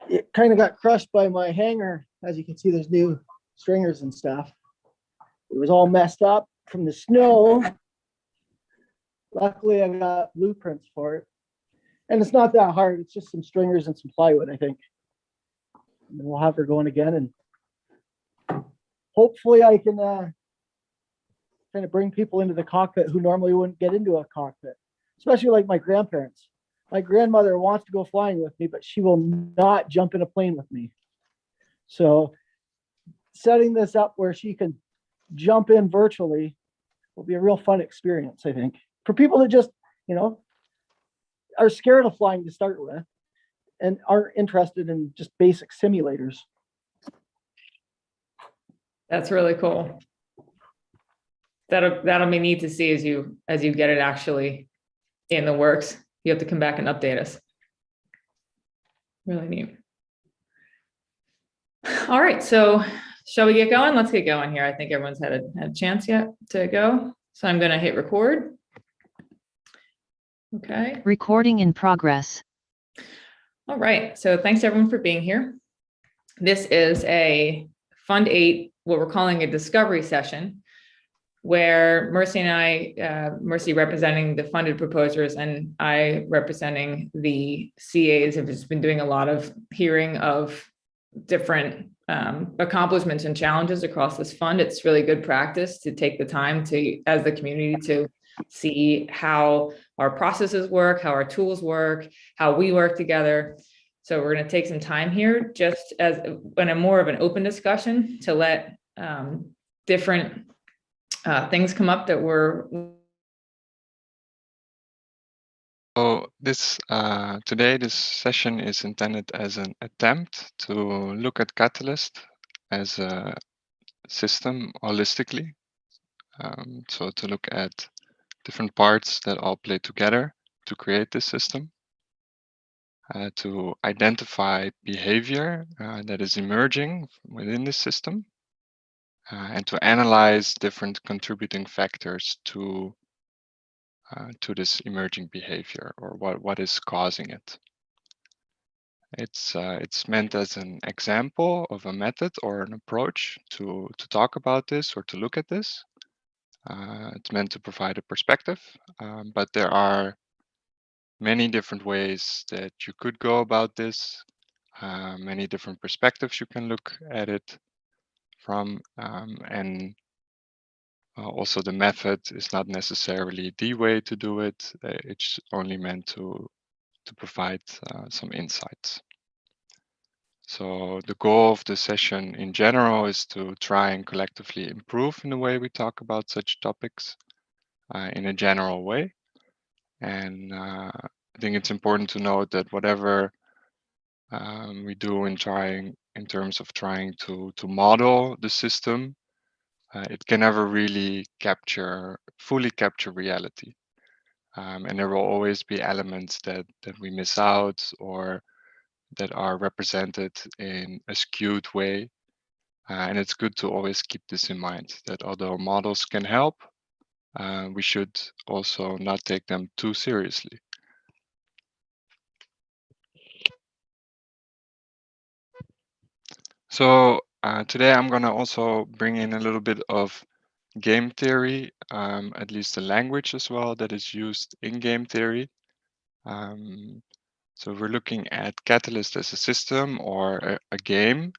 it kind of got crushed by my hangar. As you can see, there's new stringers and stuff. It was all messed up from the snow. Luckily, I got blueprints for it. And it's not that hard. It's just some stringers and some plywood, I think. And then we'll have her going again. And hopefully I can kind of bring people into the cockpit who normally wouldn't get into a cockpit, especially like my grandparents. My grandmother wants to go flying with me, but she will not jump in a plane with me. So setting this up where she can jump in virtually will be a real fun experience, I think, for people that just, you know, are scared of flying to start with and aren't interested in just basic simulators. That's really cool. That'll be neat to see as you get it actually in the works. You have to come back and update us. Really neat. All right, so shall we get going? Let's get going here. I think everyone's had a chance yet to go. So I'm going to hit record. Okay. Recording in progress. All right, so thanks everyone for being here. This is a Fund 8, what we're calling a discovery session, where Mercy and I, Mercy representing the funded proposers and I representing the CAs, have just been doing a lot of hearing of different accomplishments and challenges across this fund. It's really good practice to take the time to, as the community, to see how our processes work, how our tools work, how we work together. So we're going to take some time here, just as in a more of an open discussion, to let different things come up that were. So today this session is intended as an attempt to look at Catalyst as a system holistically. So to look at different parts that all play together to create this system, to identify behavior that is emerging within this system, and to analyze different contributing factors to this emerging behavior, or what is causing it. It's meant as an example of a method or an approach to talk about this or to look at this. It's meant to provide a perspective, but there are many different ways that you could go about this, many different perspectives you can look at it from, and also the method is not necessarily the way to do it. It's only meant to provide some insights. So the goal of the session in general is to try and collectively improve in the way we talk about such topics in a general way. And I think it's important to note that whatever we do in terms of trying to model the system, it can never really fully capture reality. And there will always be elements that we miss out or that are represented in a skewed way. And it's good to always keep this in mind, that although models can help, we should also not take them too seriously. So today I'm going to also bring in a little bit of game theory, at least the language as well that is used in game theory. So we're looking at Catalyst as a system or a game.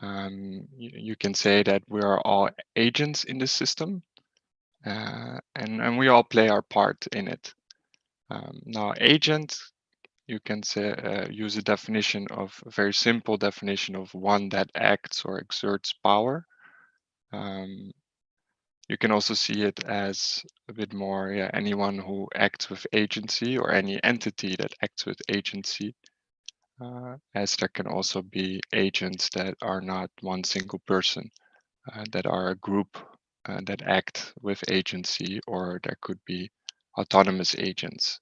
You can say that we are all agents in the system, and we all play our part in it. Now, agent, you can say use a very simple definition of one that acts or exerts power. You can also see it as a bit more, anyone who acts with agency or any entity that acts with agency, as there can also be agents that are not one single person, that are a group that act with agency, or there could be autonomous agents,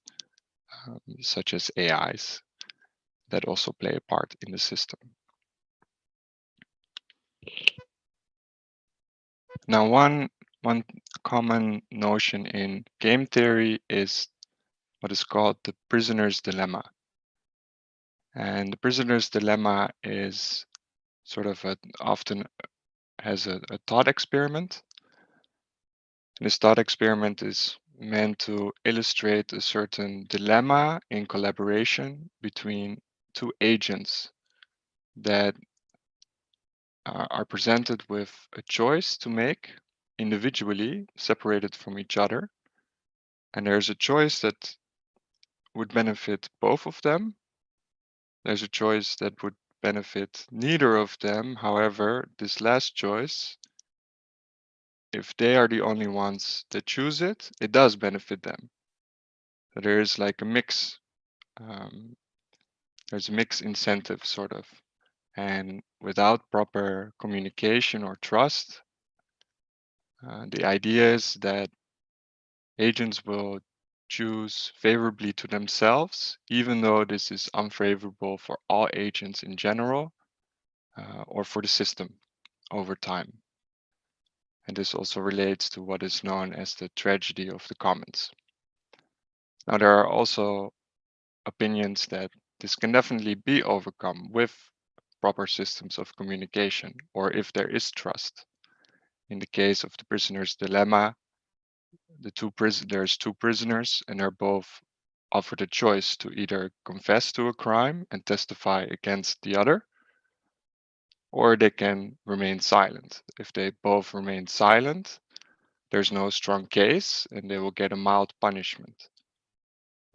such as AIs, that also play a part in the system. Now, one common notion in game theory is what is called the prisoner's dilemma. And the prisoner's dilemma is sort of often has a thought experiment And this thought experiment is meant to illustrate a certain dilemma in collaboration between two agents that are presented with a choice to make individually, separated from each other. And there's a choice that would benefit both of them. There's a choice that would benefit neither of them. However, this last choice, if they are the only ones that choose it, it does benefit them. So there is like a mix. There's a mixed incentive, sort of. And without proper communication or trust, the idea is that agents will choose favorably to themselves, even though this is unfavorable for all agents in general, or for the system over time. And this also relates to what is known as the tragedy of the commons. Now, there are also opinions that this can definitely be overcome with proper systems of communication, or if there is trust. In the case of the prisoner's dilemma, there's two prisoners, and they're both offered a choice to either confess to a crime and testify against the other, or they can remain silent. If they both remain silent, there's no strong case and they will get a mild punishment.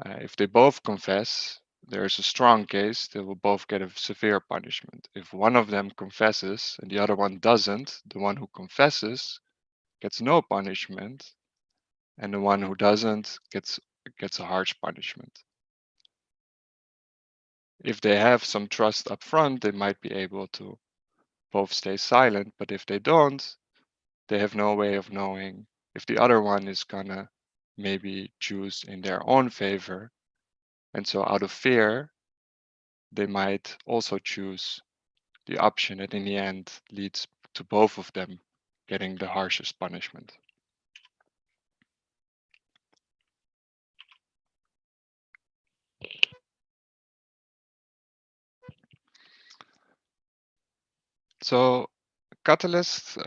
If they both confess, there's a strong case, they will both get a severe punishment. If one of them confesses and the other one doesn't, the one who confesses gets no punishment, and the one who doesn't gets a harsh punishment. If they have some trust up front, they might be able to both stay silent, but if they don't, they have no way of knowing if the other one is gonna maybe choose in their own favor. And so out of fear, they might also choose the option that in the end leads to both of them getting the harshest punishment. So Catalyst,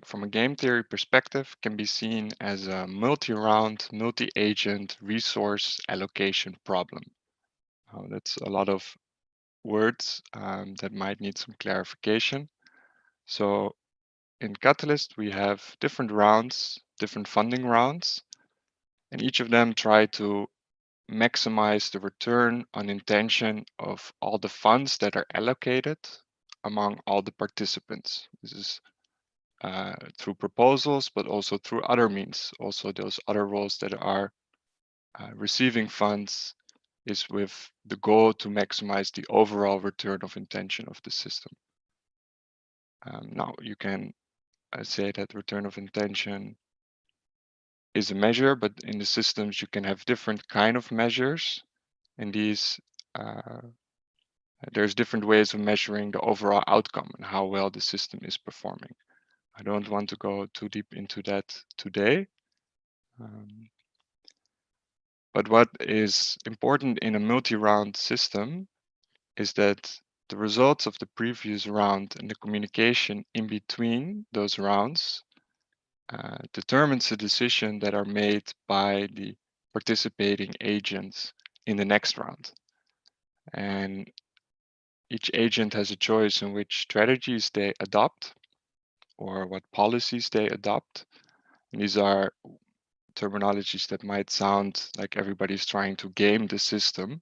from a game theory perspective, can be seen as a multi-round, multi-agent resource allocation problem. That's a lot of words that might need some clarification. So in Catalyst, we have different rounds, different funding rounds, and each of them try to maximize the return on intention of all the funds that are allocated among all the participants. This is through proposals, but also through other means. Also, those other roles that are receiving funds is with the goal to maximize the overall return of intention of the system. Now, you can say that return of intention is a measure, but in the systems you can have different kind of measures, and these there's different ways of measuring the overall outcome and how well the system is performing. I don't want to go too deep into that today. But what is important in a multi-round system is that the results of the previous round and the communication in between those rounds determines the decision that are made by the participating agents in the next round. And each agent has a choice in which strategies they adopt or what policies they adopt. And these are terminologies that might sound like everybody's trying to game the system.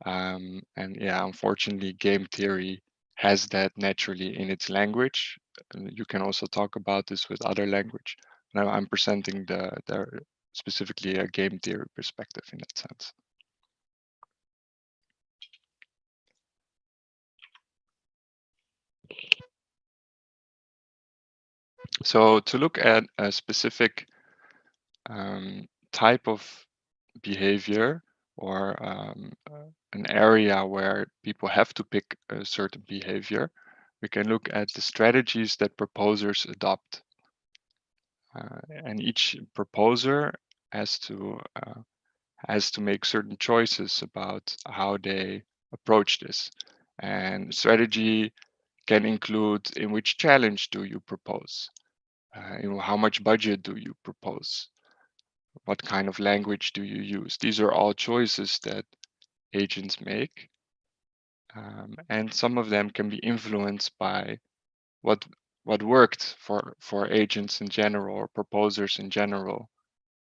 And yeah, unfortunately, game theory has that naturally in its language. You can also talk about this with other language. Now I'm presenting the specifically a game theory perspective in that sense. So to look at a specific type of behavior or an area where people have to pick a certain behavior, we can look at the strategies that proposers adopt. And each proposer has to make certain choices about how they approach this. And strategy can include in which challenge do you propose? How much budget do you propose? What kind of language do you use? These are all choices that agents make. And some of them can be influenced by what worked for agents in general or proposers in general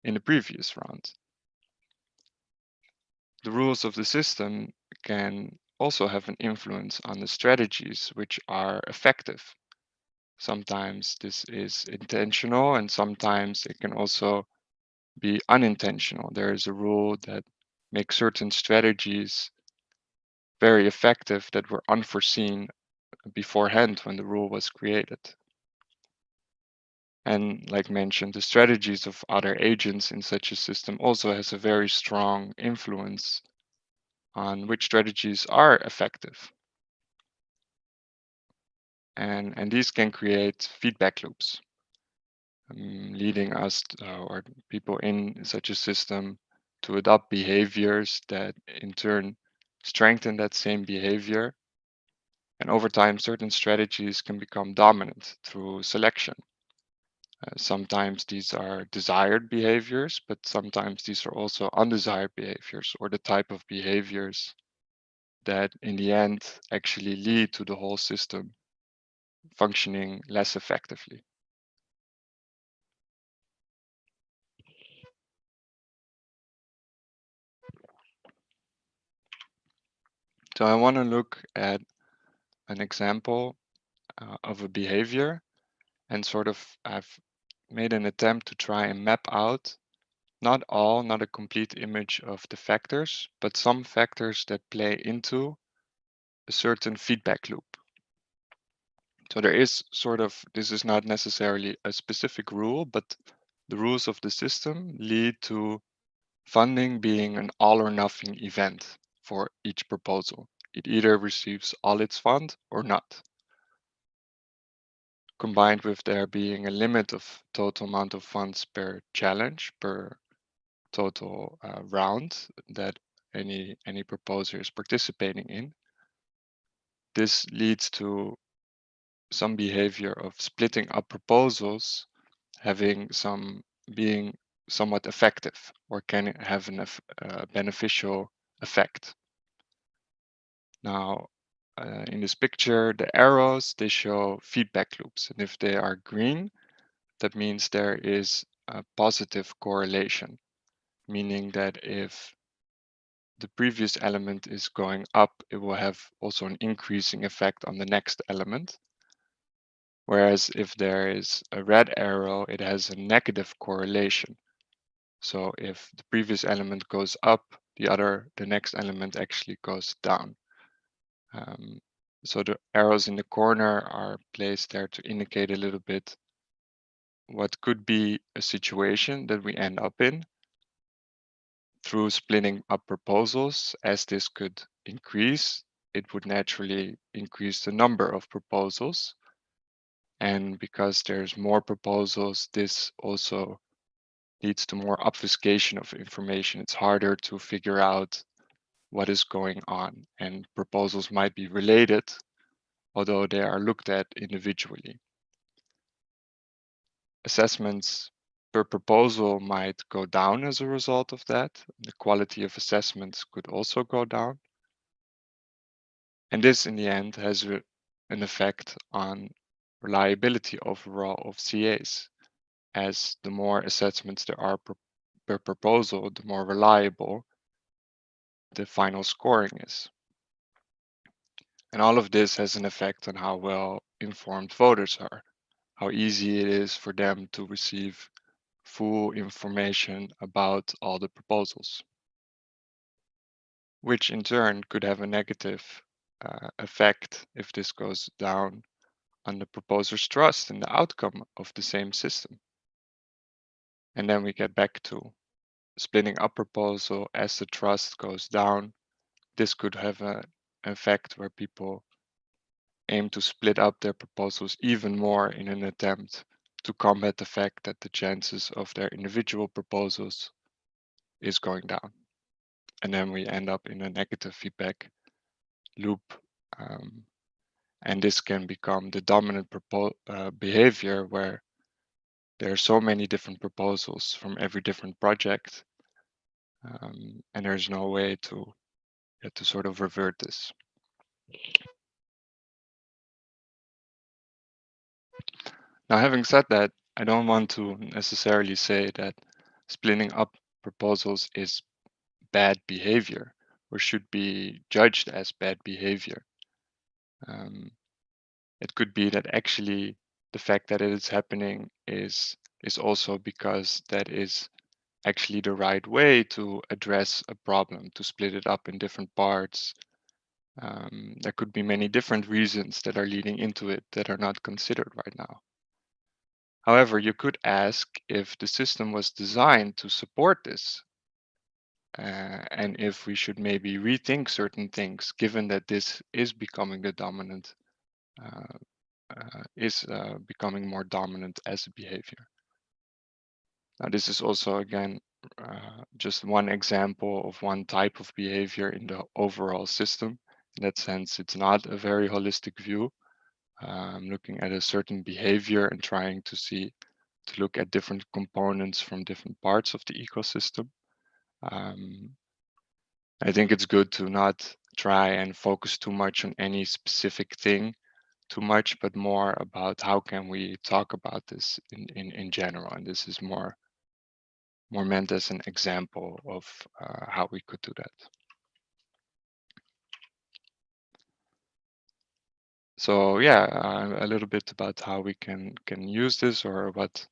in the previous round. The rules of the system can also have an influence on the strategies which are effective. Sometimes this is intentional and sometimes it can also be unintentional. There is a rule that makes certain strategies very effective that were unforeseen beforehand when the rule was created. And like mentioned, the strategies of other agents in such a system also has a very strong influence on which strategies are effective. And these can create feedback loops, leading us or people in such a system to adopt behaviors that in turn strengthen that same behavior. And over time, certain strategies can become dominant through selection. Sometimes these are desired behaviors, but sometimes these are also undesired behaviors, or the type of behaviors that in the end actually lead to the whole system functioning less effectively. So I want to look at an example of a behavior, and sort of I've made an attempt to try and map out not a complete image of the factors, but some factors that play into a certain feedback loop. So there is this is not necessarily a specific rule, but the rules of the system lead to funding being an all or nothing event for each proposal. It either receives all its fund or not. Combined with there being a limit of total amount of funds per challenge, per total round that any proposer is participating in. This leads to some behavior of splitting up proposals being somewhat effective, or can have a beneficial effect. Now, in this picture, the arrows, they show feedback loops. And if they are green, that means there is a positive correlation, meaning that if the previous element is going up, it will have also an increasing effect on the next element. Whereas if there is a red arrow, it has a negative correlation. So if the previous element goes up, the next element actually goes down. So the arrows in the corner are placed there to indicate a little bit what could be a situation that we end up in through splitting up proposals. As this could increase, it would naturally increase the number of proposals. And because there's more proposals, this also leads to more obfuscation of information. It's harder to figure out what is going on, and proposals might be related, although they are looked at individually. Assessments per proposal might go down as a result of that. The quality of assessments could also go down. And this, in the end, has an effect on reliability overall of CAs, as the more assessments there are per proposal, the more reliable the final scoring is. And all of this has an effect on how well informed voters are, how easy it is for them to receive full information about all the proposals, which in turn could have a negative effect if this goes down on the proposer's trust in the outcome of the same system. And then we get back to splitting up proposal. As the trust goes down, this could have an effect where people aim to split up their proposals even more in an attempt to combat the fact that the chances of their individual proposals is going down. And then we end up in a negative feedback loop. And this can become the dominant behavior, where there are so many different proposals from every different project, and there's no way to sort of revert this. Now, having said that, I don't want to necessarily say that splitting up proposals is bad behavior or should be judged as bad behavior. It could be that actually the fact that it is happening is also because that is actually the right way to address a problem, to split it up in different parts. There could be many different reasons that are leading into it that are not considered right now. However, you could ask if the system was designed to support this, and if we should maybe rethink certain things, given that this is becoming the dominant, becoming more dominant as a behavior. Now, this is also, again, just one example of one type of behavior in the overall system. In that sense, it's not a very holistic view. Looking at a certain behavior and trying to look at different components from different parts of the ecosystem. I think it's good to not try and focus too much on any specific thing too much, but more about how can we talk about this in general. And this is more meant as an example of how we could do that. So yeah, a little bit about how we can use this, or what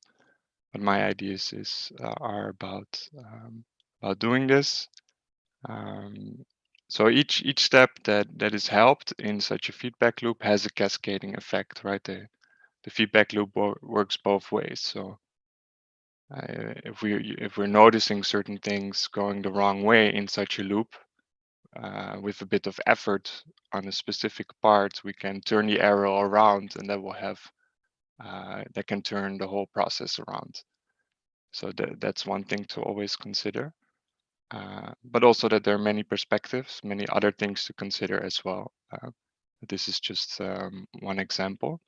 my ideas are about doing this. So each step that is helped in such a feedback loop has a cascading effect, right? The feedback loop works both ways. So if we're noticing certain things going the wrong way in such a loop, with a bit of effort on a specific part, we can turn the arrow around, and that will have that can turn the whole process around. So that's one thing to always consider. But also that there are many perspectives, many other things to consider as well. This is just one example.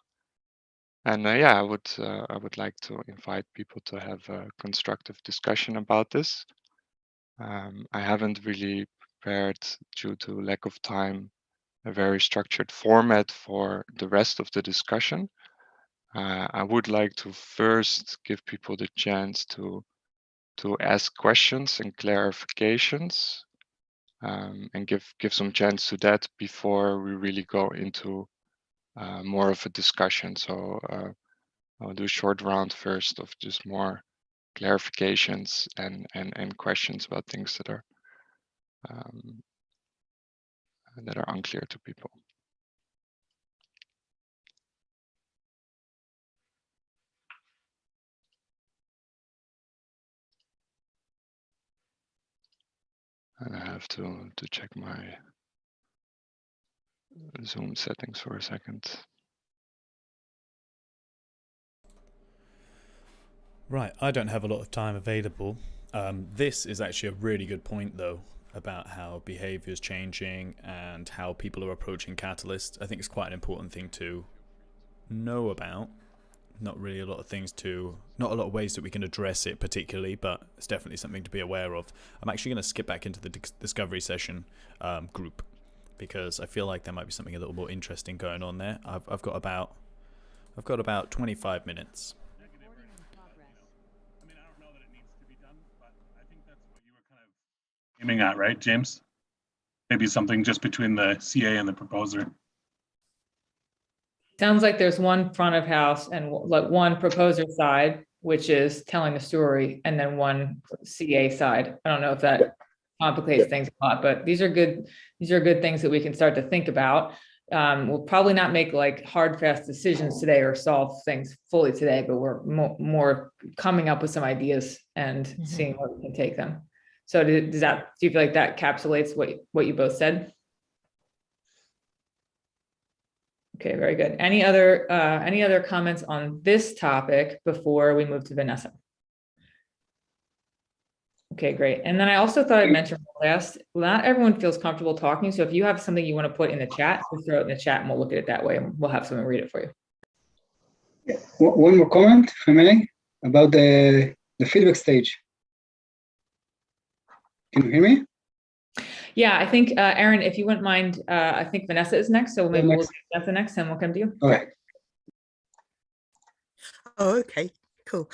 And yeah, I would like to invite people to have a constructive discussion about this. I haven't really prepared, due to lack of time, a very structured format for the rest of the discussion. I would like to first give people the chance to ask questions and clarifications, and give some chance to that before we really go into more of a discussion. So I'll do a short round first of just more clarifications and questions about things that are unclear to people. And I have to check my Zoom settings for a second. Right, I don't have a lot of time available. This is actually a really good point, though, about how behavior is changing and how people are approaching Catalyst. I think it's quite an important thing to know about. Not really a lot of ways that we can address it particularly, but it's definitely something to be aware of. I'm actually going to skip back into the discovery session group, because I feel like there might be something a little more interesting going on there. I've got about 25 minutes. Aiming at, right, James? Maybe something just between the CA and the proposer. Sounds like there's one front of house and like one proposer side, which is telling the story, and then one CA side. I don't know if that complicates things a lot, but these are good things that we can start to think about. We'll probably not make like hard, fast decisions today or solve things fully today, but we're more coming up with some ideas and seeing where we can take them. So do you feel like that encapsulates what you both said? Okay, very good. Any other comments on this topic before we move to Vanessa? Okay, great. And then I also thought I'd mention last, not everyone feels comfortable talking. So if you have something you want to put in the chat, just throw it in the chat and we'll look at it that way, and we'll have someone read it for you. One more comment, if I may. about the feedback stage. Can you hear me? Yeah, I think, Aaron, if you wouldn't mind, I think Vanessa is next, so maybe we'll do Vanessa next and we'll come to you. All right. Oh, okay, cool.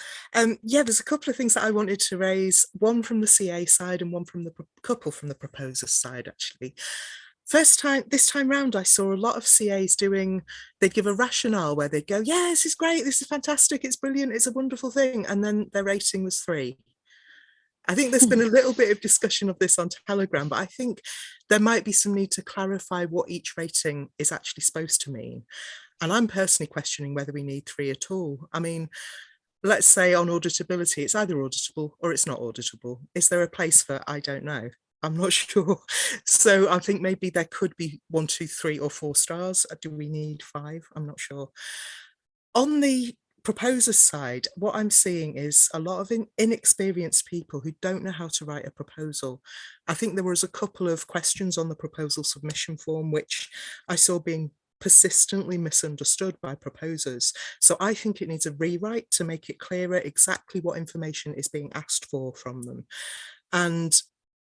Yeah, there's a couple of things that I wanted to raise, one from the CA side and one from the couple from the proposer's side, actually. This time round, I saw a lot of CAs they'd give a rationale where they'd go, yeah, this is great, this is fantastic, it's brilliant, it's a wonderful thing. And then their rating was 3. I think there's been a little bit of discussion of this on Telegram, but I think there might be some need to clarify what each rating is actually supposed to mean. And I'm personally questioning whether we need 3 at all. I mean, let's say on auditability, it's either auditable or it's not auditable. Is there a place for I don't know? I'm not sure. So I think maybe there could be 1, 2, 3 or 4 stars. Do we need 5? I'm not sure. On the proposer's side, what I'm seeing is a lot of inexperienced people who don't know how to write a proposal. I think there was a couple of questions on the proposal submission form which I saw being persistently misunderstood by proposers. So I think it needs a rewrite to make it clearer exactly what information is being asked for from them. And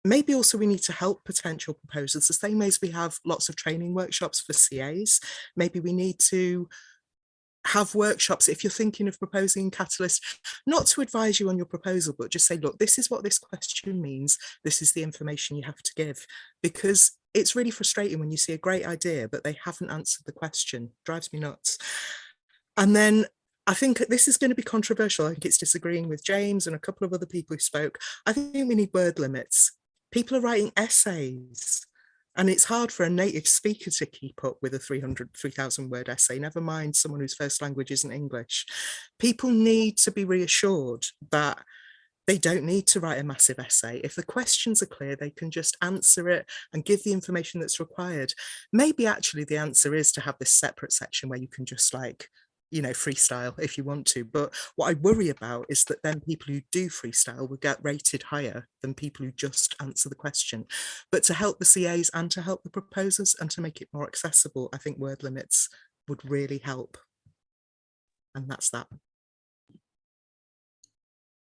maybe also we need to help potential proposers the same way as we have lots of training workshops for CAs. Maybe we need to have workshops if you're thinking of proposing in Catalyst, not to advise you on your proposal, but just say, look, this is what this question means. This is the information you have to give, because it's really frustrating when you see a great idea, but they haven't answered the question. It drives me nuts. And then I think this is going to be controversial. I think it's disagreeing with James and a couple of other people who spoke. I think we need word limits. People are writing essays. And it's hard for a native speaker to keep up with a 3,000 word essay, never mind someone whose first language isn't English. People need to be reassured that they don't need to write a massive essay. If the questions are clear, they can just answer it and give the information that's required. Maybe actually the answer is to have this separate section where you can just freestyle if you want to. But what I worry about is that then people who do freestyle will get rated higher than people who just answer the question. But to help the CAs and to help the proposers and to make it more accessible, I think word limits would really help. And that's that.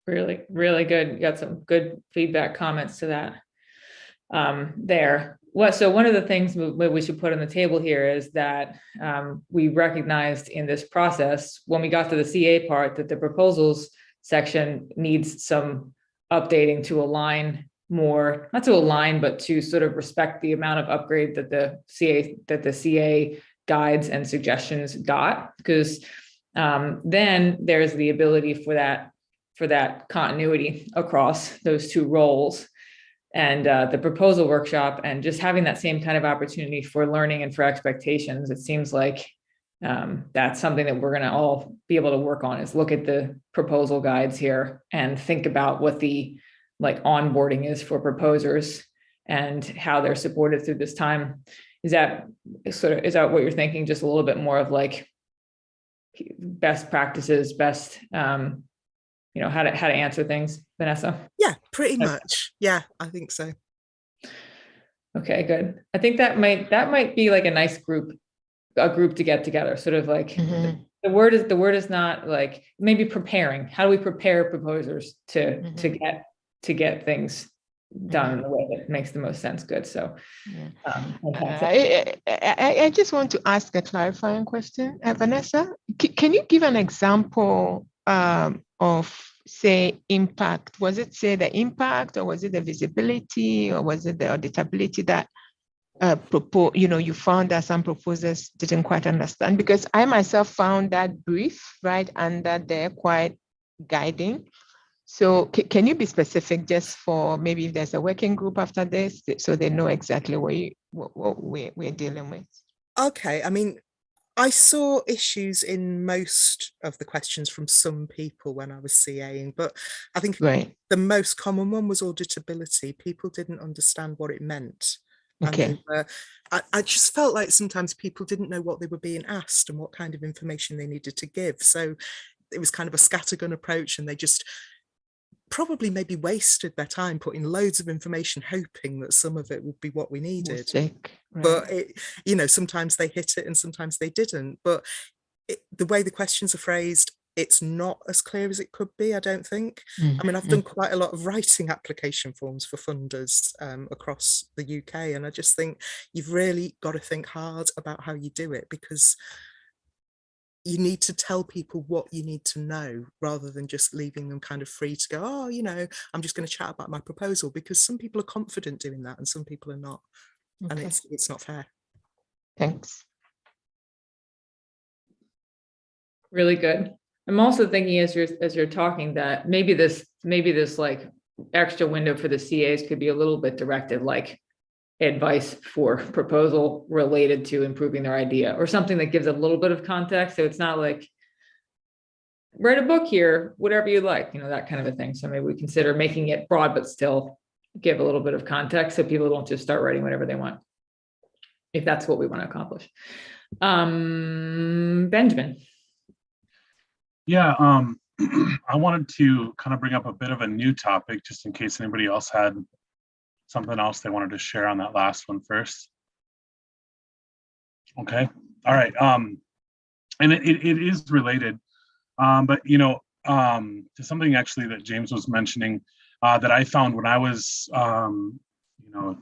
Really, really good. You got some good feedback comments to that there. So one of the things we should put on the table here is that we recognized in this process, when we got to the CA part, that the proposals section needs some updating to align more, not to align, but to sort of respect the amount of upgrade that the CA guides and suggestions got, because then there's the ability for that continuity across those 2 roles. And the proposal workshop and just having that same kind of opportunity for learning and for expectations, it seems like that's something that we're going to all be able to work on, is look at the proposal guides here and think about what the onboarding is for proposers and how they're supported through this time. Is that what you're thinking? Just a little bit more of best practices, best how to answer things, Vanessa? Yeah, pretty much. Yeah, I think so. Okay, good. I think that might be a nice group to get together. Sort of the word is not maybe preparing. How do we prepare proposers to get things done in the way that makes the most sense? Good. So I just want to ask a clarifying question, Vanessa. Can you give an example of, say, impact? Was it, say, the impact, or was it the visibility, or was it the auditability that you found that some proposers didn't quite understand? Because I myself found that brief, right, and that they're quite guiding. So can you be specific, just for maybe if there's a working group after this, so they know exactly what we're dealing with? Okay, I mean, I saw issues in most of the questions from some people when I was CAing, but I think the most common one was auditability. People didn't understand what it meant. Okay. And I just felt like sometimes people didn't know what they were being asked and what kind of information they needed to give. So it was kind of a scattergun approach, and they just probably maybe wasted their time putting loads of information, hoping that some of it would be what we needed. But sometimes they hit it and sometimes they didn't. But the way the questions are phrased, it's not as clear as it could be, I don't think. I mean, I've done quite a lot of writing application forms for funders across the UK, and I just think you've really got to think hard about how you do it, because you need to tell people what you need to know rather than just leaving them kind of free to go, oh, you know, I'm just going to chat about my proposal, because some people are confident doing that and some people are not. And it's not fair. Thanks. Really good. I'm also thinking as you're talking that maybe this like extra window for the CAs could be a little bit directed, like advice for proposal related to improving their idea, or something that gives a little bit of context. So it's not like write a book here, whatever you like, you know, that kind of a thing. So maybe we consider making it broad, but still give a little bit of context so people don't just start writing whatever they want, if that's what we want to accomplish. Benjamin. Yeah, I wanted to kind of bring up a bit of a new topic, just in case anybody else had something else they wanted to share on that last one first. Okay, all right. And it is related, but you know, to something actually that James was mentioning that I found when I was, you know,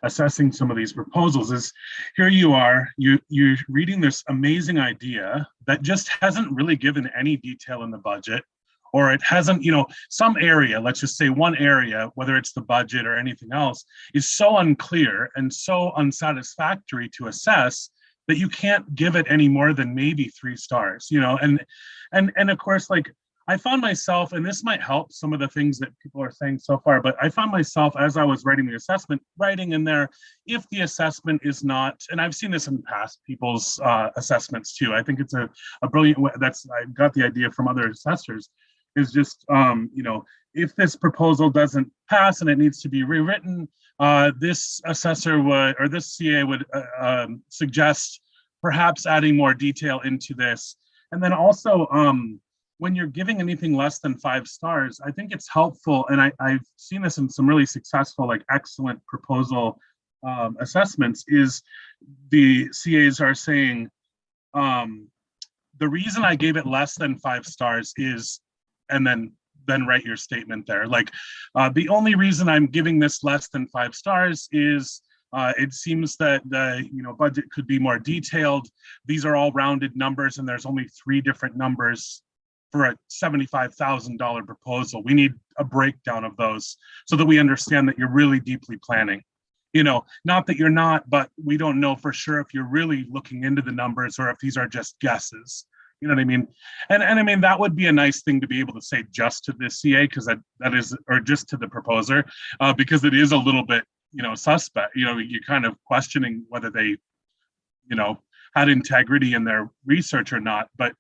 assessing some of these proposals is, here you are, you're reading this amazing idea that just hasn't really given any detail in the budget, or it hasn't, you know, some area, let's just say one area, whether it's the budget or anything else, is so unclear and so unsatisfactory to assess that you can't give it any more than maybe 3 stars, you know, and of course, like, I found myself, and this might help some of the things that people are saying so far, but I found myself as I was writing the assessment, writing in there, if the assessment is not, and I've seen this in past people's assessments too. I think it's a brilliant way. I got the idea from other assessors, is just, you know, if this proposal doesn't pass and it needs to be rewritten, this assessor would, or this CA would suggest perhaps adding more detail into this. And then also, when you're giving anything less than 5 stars, I think it's helpful, and I've seen this in some really successful, like excellent proposal assessments, is the CAs are saying, the reason I gave it less than 5 stars is, and then write your statement there. Like, the only reason I'm giving this less than 5 stars is it seems that the budget could be more detailed. These are all rounded numbers, and there's only 3 different numbers for a $75,000 proposal. We need a breakdown of those so that we understand that you're really deeply planning. You know, not that you're not, but we don't know for sure if you're really looking into the numbers or if these are just guesses. You know what I mean? And I mean, that would be a nice thing to be able to say just to the CA, because that is, or just to the proposer, because it is a little bit, you know, suspect. You know, you're kind of questioning whether they, you know, had integrity in their research or not. But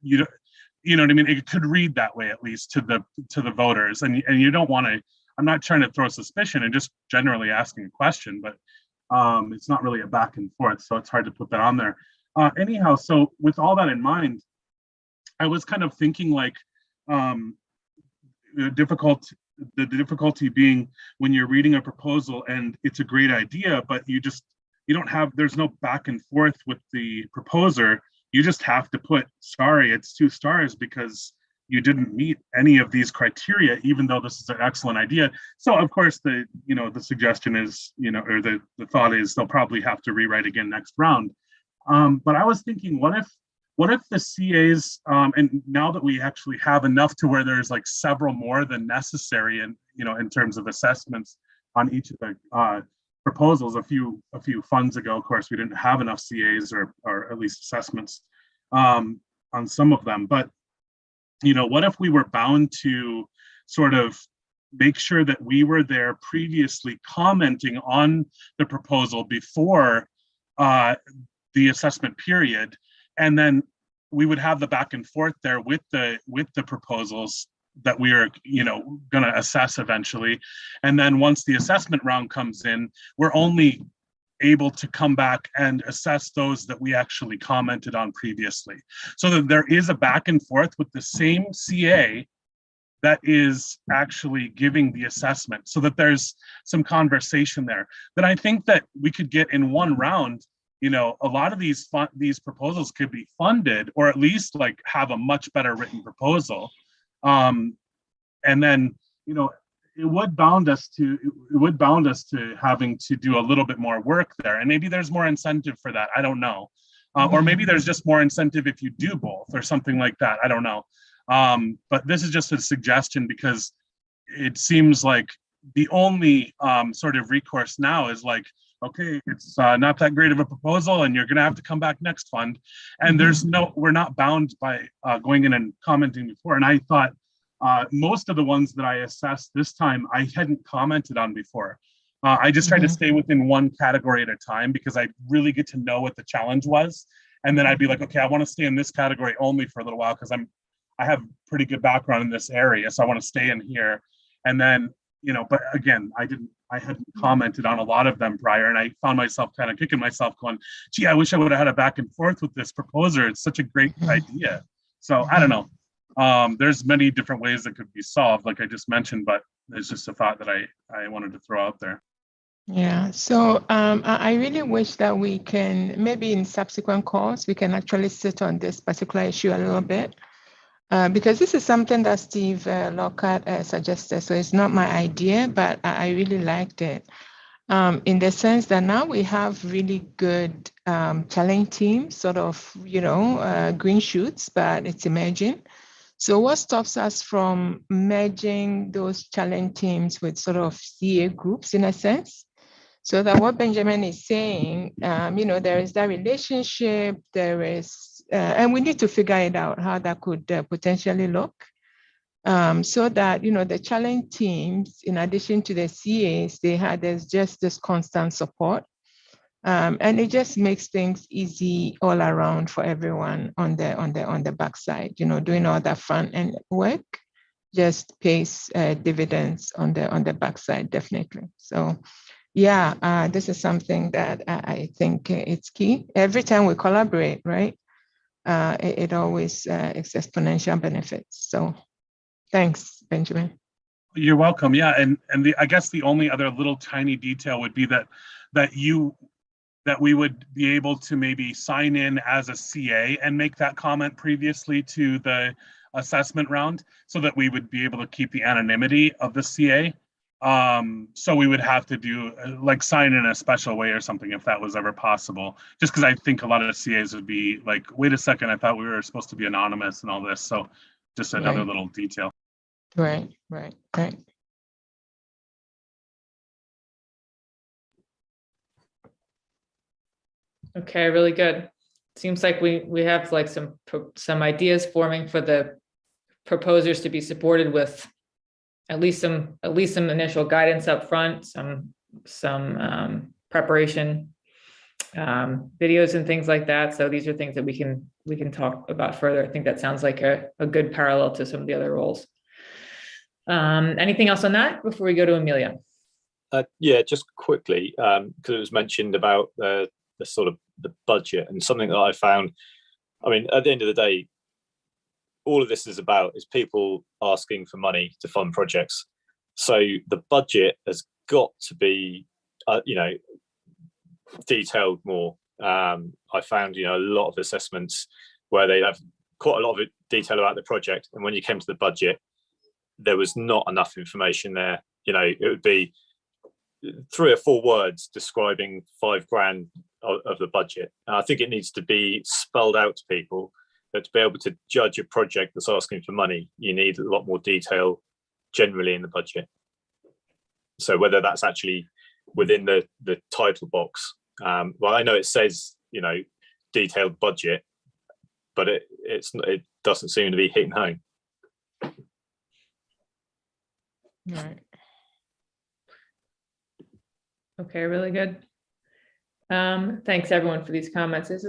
you know what I mean? It could read that way, at least to the voters. And you don't want to, I'm not trying to throw suspicion and just generally asking a question, but it's not really a back and forth. So it's hard to put that on there. Anyhow, so with all that in mind, I was kind of thinking like the difficulty being when you're reading a proposal and it's a great idea, but you don't have, there's no back and forth with the proposer. You just have to put, sorry, it's 2 stars because you didn't meet any of these criteria, even though this is an excellent idea. So of course the suggestion is, or the thought is they'll probably have to rewrite again next round. But I was thinking, what if the CAs, and now that we actually have enough to where there's like several more than necessary, and in terms of assessments on each of the proposals, a few funds ago, of course, we didn't have enough CAs or at least assessments on some of them. But what if we were bound to sort of make sure that we were there previously commenting on the proposal before the assessment period, and then we would have the back and forth there with the proposals that we are going to assess eventually. And then once the assessment round comes in, we're only able to come back and assess those that we actually commented on previously, so that there is a back and forth with the same CA that is actually giving the assessment, so that there's some conversation there. That I think that we could get in one round, a lot of these proposals could be funded, or at least like have a much better written proposal. And then, it would bound us to having to do a little bit more work there. And maybe there's more incentive for that. I don't know. Or maybe there's just more incentive if you do both or something like that. I don't know. But this is just a suggestion, because it seems like the only sort of recourse now is like, okay, it's not that great of a proposal and you're going to have to come back next fund. And we're not bound by going in and commenting before. And I thought most of the ones that I assessed this time, I hadn't commented on before. I just tried to stay within one category at a time, because I really get to know what the challenge was. And then I'd be like, okay, I want to stay in this category only for a little while, because I have pretty good background in this area. So I want to stay in here. And then, but again, I hadn't commented on a lot of them prior, and I found myself kind of kicking myself going, gee, I wish I would have had a back and forth with this proposer. It's such a great idea. So I don't know. There's many different ways that could be solved, like I just mentioned, but it's just a thought that I wanted to throw out there. Yeah, so I really wish that we can, maybe in subsequent calls, we can actually sit on this particular issue a little bit. Because this is something that Steve Lockhart suggested, so it's not my idea, but I really liked it, in the sense that now we have really good challenge teams, sort of, green shoots, but it's emerging. So what stops us from merging those challenge teams with sort of CA groups, in a sense? So that what Benjamin is saying, there is that relationship, there is, and we need to figure it out how that could potentially look, so that, the challenge teams, in addition to the CAs, there's just this constant support. And it just makes things easy all around for everyone on the backside. Doing all that front end work just pays dividends on the backside, definitely. So yeah, this is something that I think it's key. Every time we collaborate, right? It always is exponential benefits. So thanks, Benjamin. You're welcome. Yeah, and I guess the only other little tiny detail would be that we would be able to maybe sign in as a CA and make that comment previously to the assessment round, so that we would be able to keep the anonymity of the CA. So we would have to do like sign in a special way or something, if that was ever possible, just because I think a lot of CAs would be like, wait a second, I thought we were supposed to be anonymous and all this. So just another little detail. Right. Okay, really good. Seems like we have like some ideas forming for the proposers to be supported with at least some initial guidance up front, some preparation videos and things like that. So these are things that we can talk about further. I think that sounds like a good parallel to some of the other roles. Anything else on that before we go to Amelia? Yeah, just quickly, because it was mentioned about the sort of the budget, and something that I found, I mean, at the end of the day, all of this is about is people asking for money to fund projects. So the budget has got to be, detailed more. I found, a lot of assessments where they have quite a lot of detail about the project, and when you came to the budget, there was not enough information there. It would be 3 or 4 words describing $5,000 of the budget. And I think it needs to be spelled out to people that to be able to judge a project that's asking for money, you need a lot more detail generally in the budget. So whether that's actually within the title box, well, I know it says, detailed budget, but it doesn't seem to be hitting home. Right. Okay, really good. Thanks everyone for these comments. This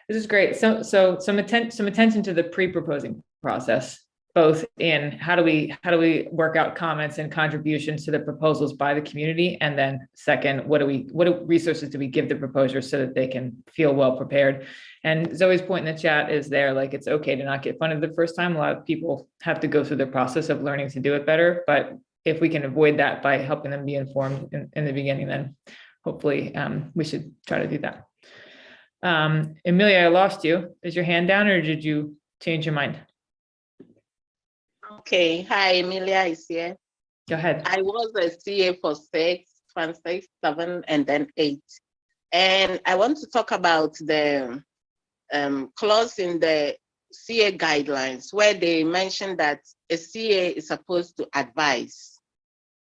is great. So some attention to the pre-proposing process, both in how do we work out comments and contributions to the proposals by the community, and then second, what resources do we give the proposers so that they can feel well prepared. And Zoe's point in the chat is there, like, it's okay to not get funded the first time. A lot of people have to go through the process of learning to do it better, but if we can avoid that by helping them be informed in the beginning, then hopefully we should try to do that. Emilia, I lost you. Is your hand down or did you change your mind? Okay. Hi, Emilia is here. Go ahead. I was a CA for 6, 7, and then 8. And I want to talk about the clause in the CA guidelines where they mention that a CA is supposed to advise.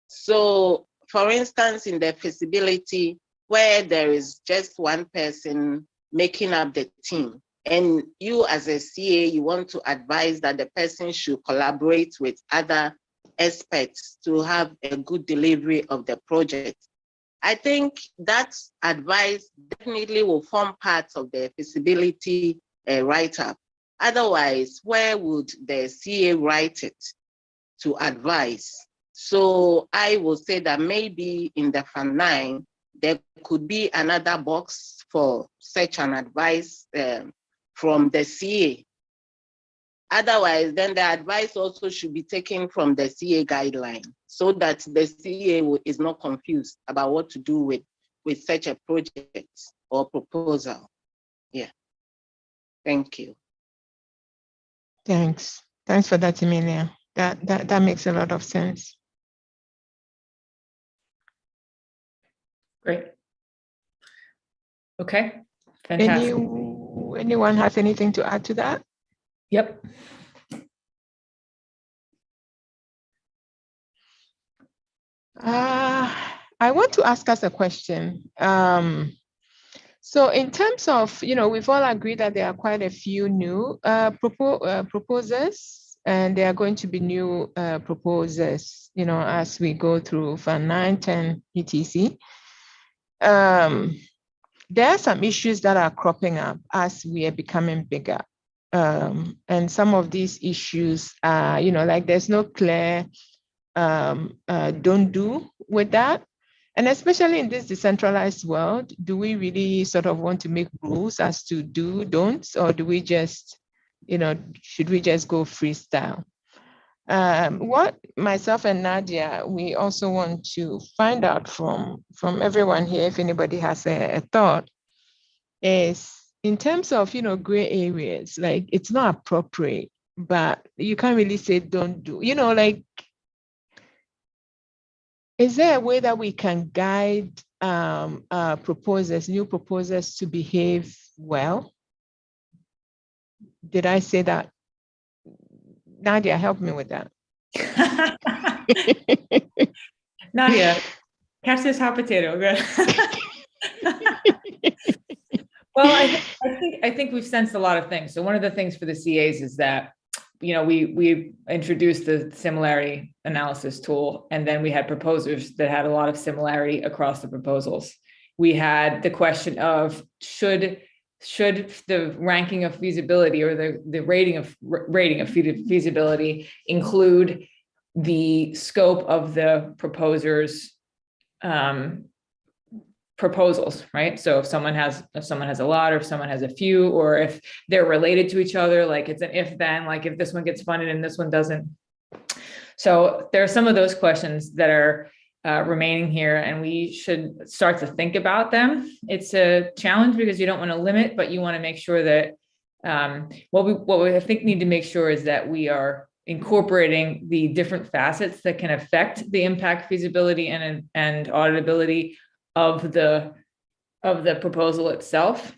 So, for instance, in the feasibility, where there is just one person making up the team, and you as a CA, you want to advise that the person should collaborate with other experts to have a good delivery of the project. I think that advice definitely will form part of the feasibility write-up. Otherwise, where would the CA write it to advise? So I will say that maybe in the Fund 9, there could be another box for such an advice from the CA. Otherwise, then the advice also should be taken from the CA guideline so that the CA is not confused about what to do with such a project or proposal. Yeah. Thank you. Thanks. Thanks for that, Emilia. That makes a lot of sense. Great. Okay. Fantastic. Anyone has anything to add to that? Yep. I want to ask us a question. So in terms of, we've all agreed that there are quite a few new proposers, and there are going to be new proposers, as we go through Fund 9, 10, etc. There are some issues that are cropping up as we are becoming bigger. And some of these issues are, like there's no clear don't do with that. And especially in this decentralized world, do we really sort of want to make rules as to do, don'ts, or do we just, should we just go freestyle? What myself and Nadia, we also want to find out from everyone here, if anybody has a thought, is in terms of, gray areas, like it's not appropriate, but you can't really say don't do, like, is there a way that we can guide new proposers to behave well? Did I say that? Nadia, help me with that. Nadia, catch this hot potato. Well, I think we've sensed a lot of things. So one of the things for the CAs is that, we introduced the similarity analysis tool, and then we had proposers that had a lot of similarity across the proposals. We had the question of should the ranking of feasibility or the rating of feasibility include the scope of the proposers' proposals, right? So if someone has a lot, or if someone has a few, or if they're related to each other, like it's an if-then, like if this one gets funded and this one doesn't. So there are some of those questions that are remaining here, and we should start to think about them. It's a challenge because you don't want to limit, but you want to make sure that what we I think need to make sure is that we are incorporating the different facets that can affect the impact, feasibility, and auditability of the proposal itself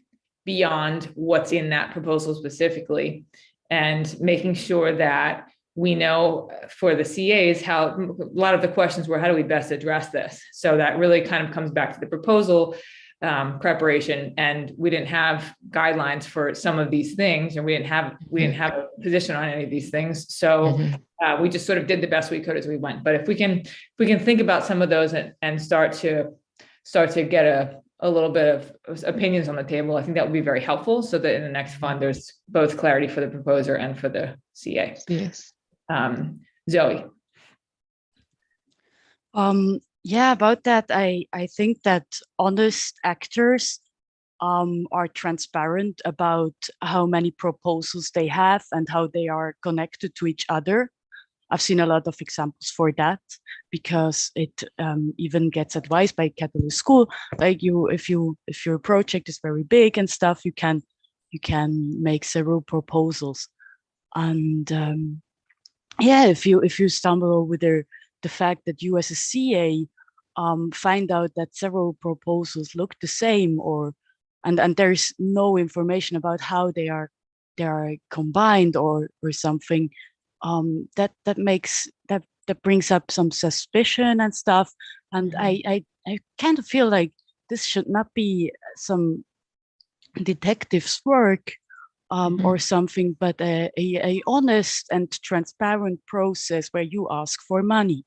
beyond what's in that proposal specifically, and making sure that we know for the CAs how a lot of the questions were, how do we best address this? So that really kind of comes back to the proposal preparation, and we didn't have guidelines for some of these things, and we didn't have a position on any of these things. So we just sort of did the best we could as we went. But if we can think about some of those and start to get a little bit of opinions on the table, I think that would be very helpful, so that in the next fund, there's both clarity for the proposer and for the CA. Yes. Zoe. Yeah, about that, I think that honest actors are transparent about how many proposals they have and how they are connected to each other. I've seen a lot of examples for that, because it even gets advised by Catalyst School, like if your project is very big and stuff, you can make several proposals. And yeah, if you stumble over the fact that you as a CA find out that several proposals look the same, and there's no information about how they are combined or something, that brings up some suspicion and stuff. And I kind of feel like this should not be some detective's work or something, but a honest and transparent process where you ask for money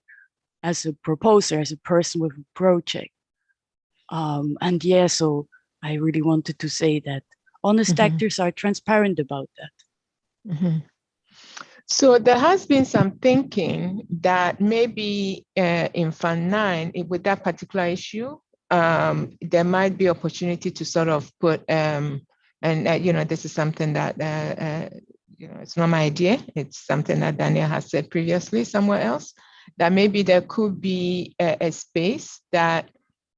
as a proposer, as a person with a project. And yeah, so I really wanted to say that honest actors are transparent about that. So there has been some thinking that maybe in Fund 9, with that particular issue, there might be opportunity to sort of put, and this is something that, it's not my idea. It's something that Daniel has said previously somewhere else, that maybe there could be a space that,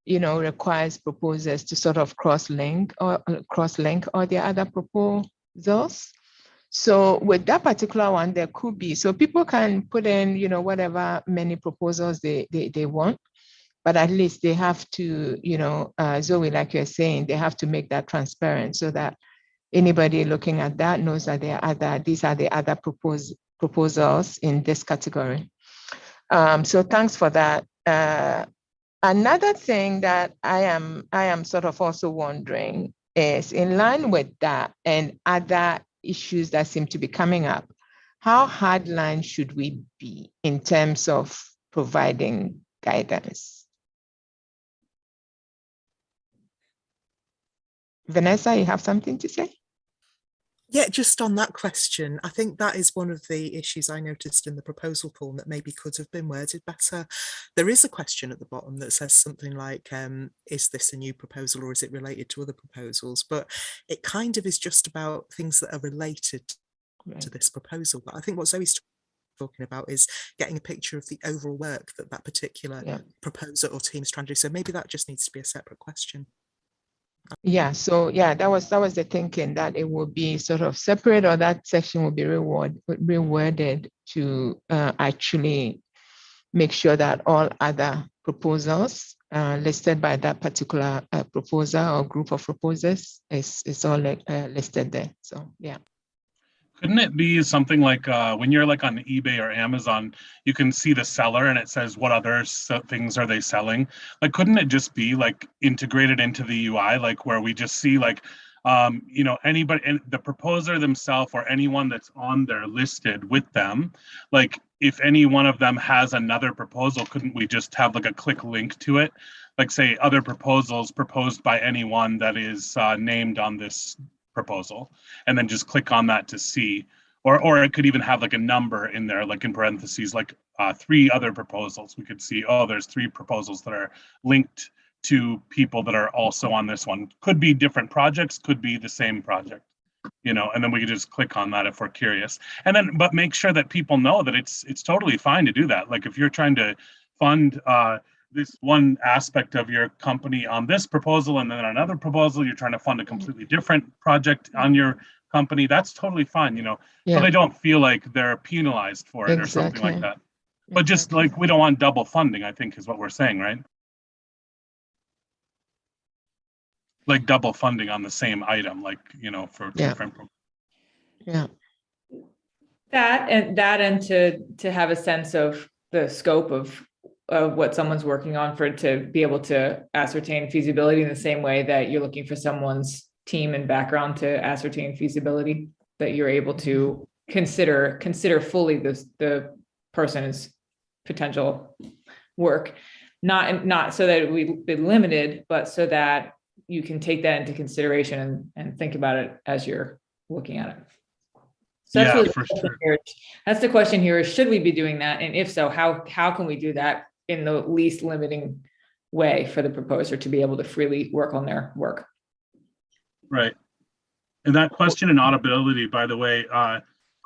requires proposers to sort of cross-link all the other proposals. So with that particular one, there could be, so people can put in, whatever many proposals they want, but at least they have to, Zoe, like you're saying, they have to make that transparent so that anybody looking at that knows that these are the other proposals in this category. So thanks for that. Another thing that I am sort of also wondering is, in line with that and other issues that seem to be coming up, how hardline should we be in terms of providing guidance? Vanessa, you have something to say? Yeah, just on that question, I think that is one of the issues I noticed in the proposal pool that maybe could have been worded better. There is a question at the bottom that says something like, is this a new proposal or is it related to other proposals? But it kind of is just about things that are related to this proposal. But I think what Zoe's talking about is getting a picture of the overall work that particular proposer or team is trying to do. So maybe that just needs to be a separate question. Yeah, so yeah, that was the thinking, that it would be sort of separate, or that section would be reworded to actually make sure that all other proposals listed by that particular proposer or group of proposers is all listed there. So yeah. Couldn't it be something like when you're like on eBay or Amazon, you can see the seller and it says what other things are they selling? Like, couldn't it just be like integrated into the UI, like where we just see like, anybody, and the proposer themselves or anyone that's on there listed with them, like if any one of them has another proposal, couldn't we just have like a quick link to it? Like say other proposals proposed by anyone that is named on this proposal, and then just click on that to see, or it could even have like a number in there, like in parentheses, like 3 other proposals. We could see, oh, there's 3 proposals that are linked to people that are also on this one. Could be different projects, could be the same project, and then we could just click on that if we're curious. And then, but make sure that people know that it's totally fine to do that. Like if you're trying to fund this one aspect of your company on this proposal, and then another proposal, you're trying to fund a completely different project on your company, that's totally fine, so they don't feel like they're penalized for it or something like that. But just like, we don't want double funding, I think is what we're saying, right? Like double funding on the same item, like, for different. Yeah. That and to have a sense of the scope of what someone's working on, for it to be able to ascertain feasibility in the same way that you're looking for someone's team and background to ascertain feasibility, that you're able to consider fully the person's potential work, not so that we've been limited, but so that you can take that into consideration and think about it as you're looking at it. So that's really for sure. That's the question here, is should we be doing that? And if so, how can we do that in the least limiting way for the proposer to be able to freely work on their work? Right. And that question in audibility, by the way,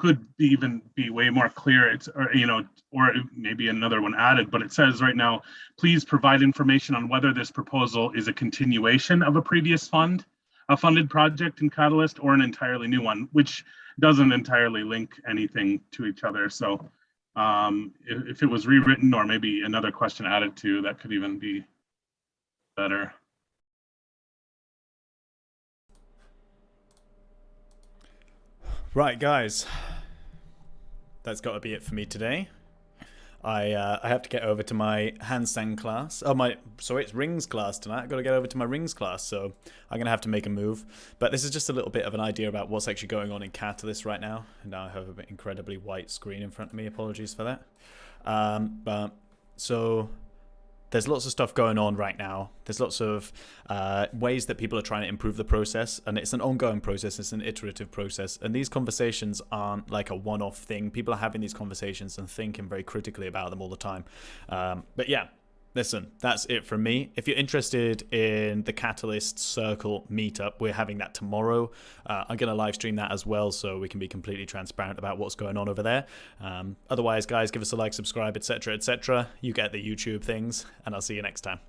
could even be way more clear. It's, or, you know, or maybe another one added, but it says right now, please provide information on whether this proposal is a continuation of a previous funded project in Catalyst or an entirely new one, which doesn't entirely link anything to each other. So if it was rewritten or maybe another question added to, that could even be better. Right, guys, that's got to be it for me today. I have to get over to my handstand class. Oh, it's rings class tonight. I've got to get over to my rings class, so I'm going to have to make a move. But this is just a little bit of an idea about what's actually going on in Catalyst right now. And now I have an incredibly white screen in front of me. Apologies for that. So there's lots of stuff going on right now. There's lots of ways that people are trying to improve the process, and it's an ongoing process. It's an iterative process, and these conversations aren't like a one-off thing. People are having these conversations and thinking very critically about them all the time. But yeah, listen, that's it from me. If you're interested in the Catalyst Circle meetup, we're having that tomorrow. I'm going to live stream that as well, so we can be completely transparent about what's going on over there. Otherwise, guys, give us a like, subscribe, etc., etc. You get the YouTube things, and I'll see you next time.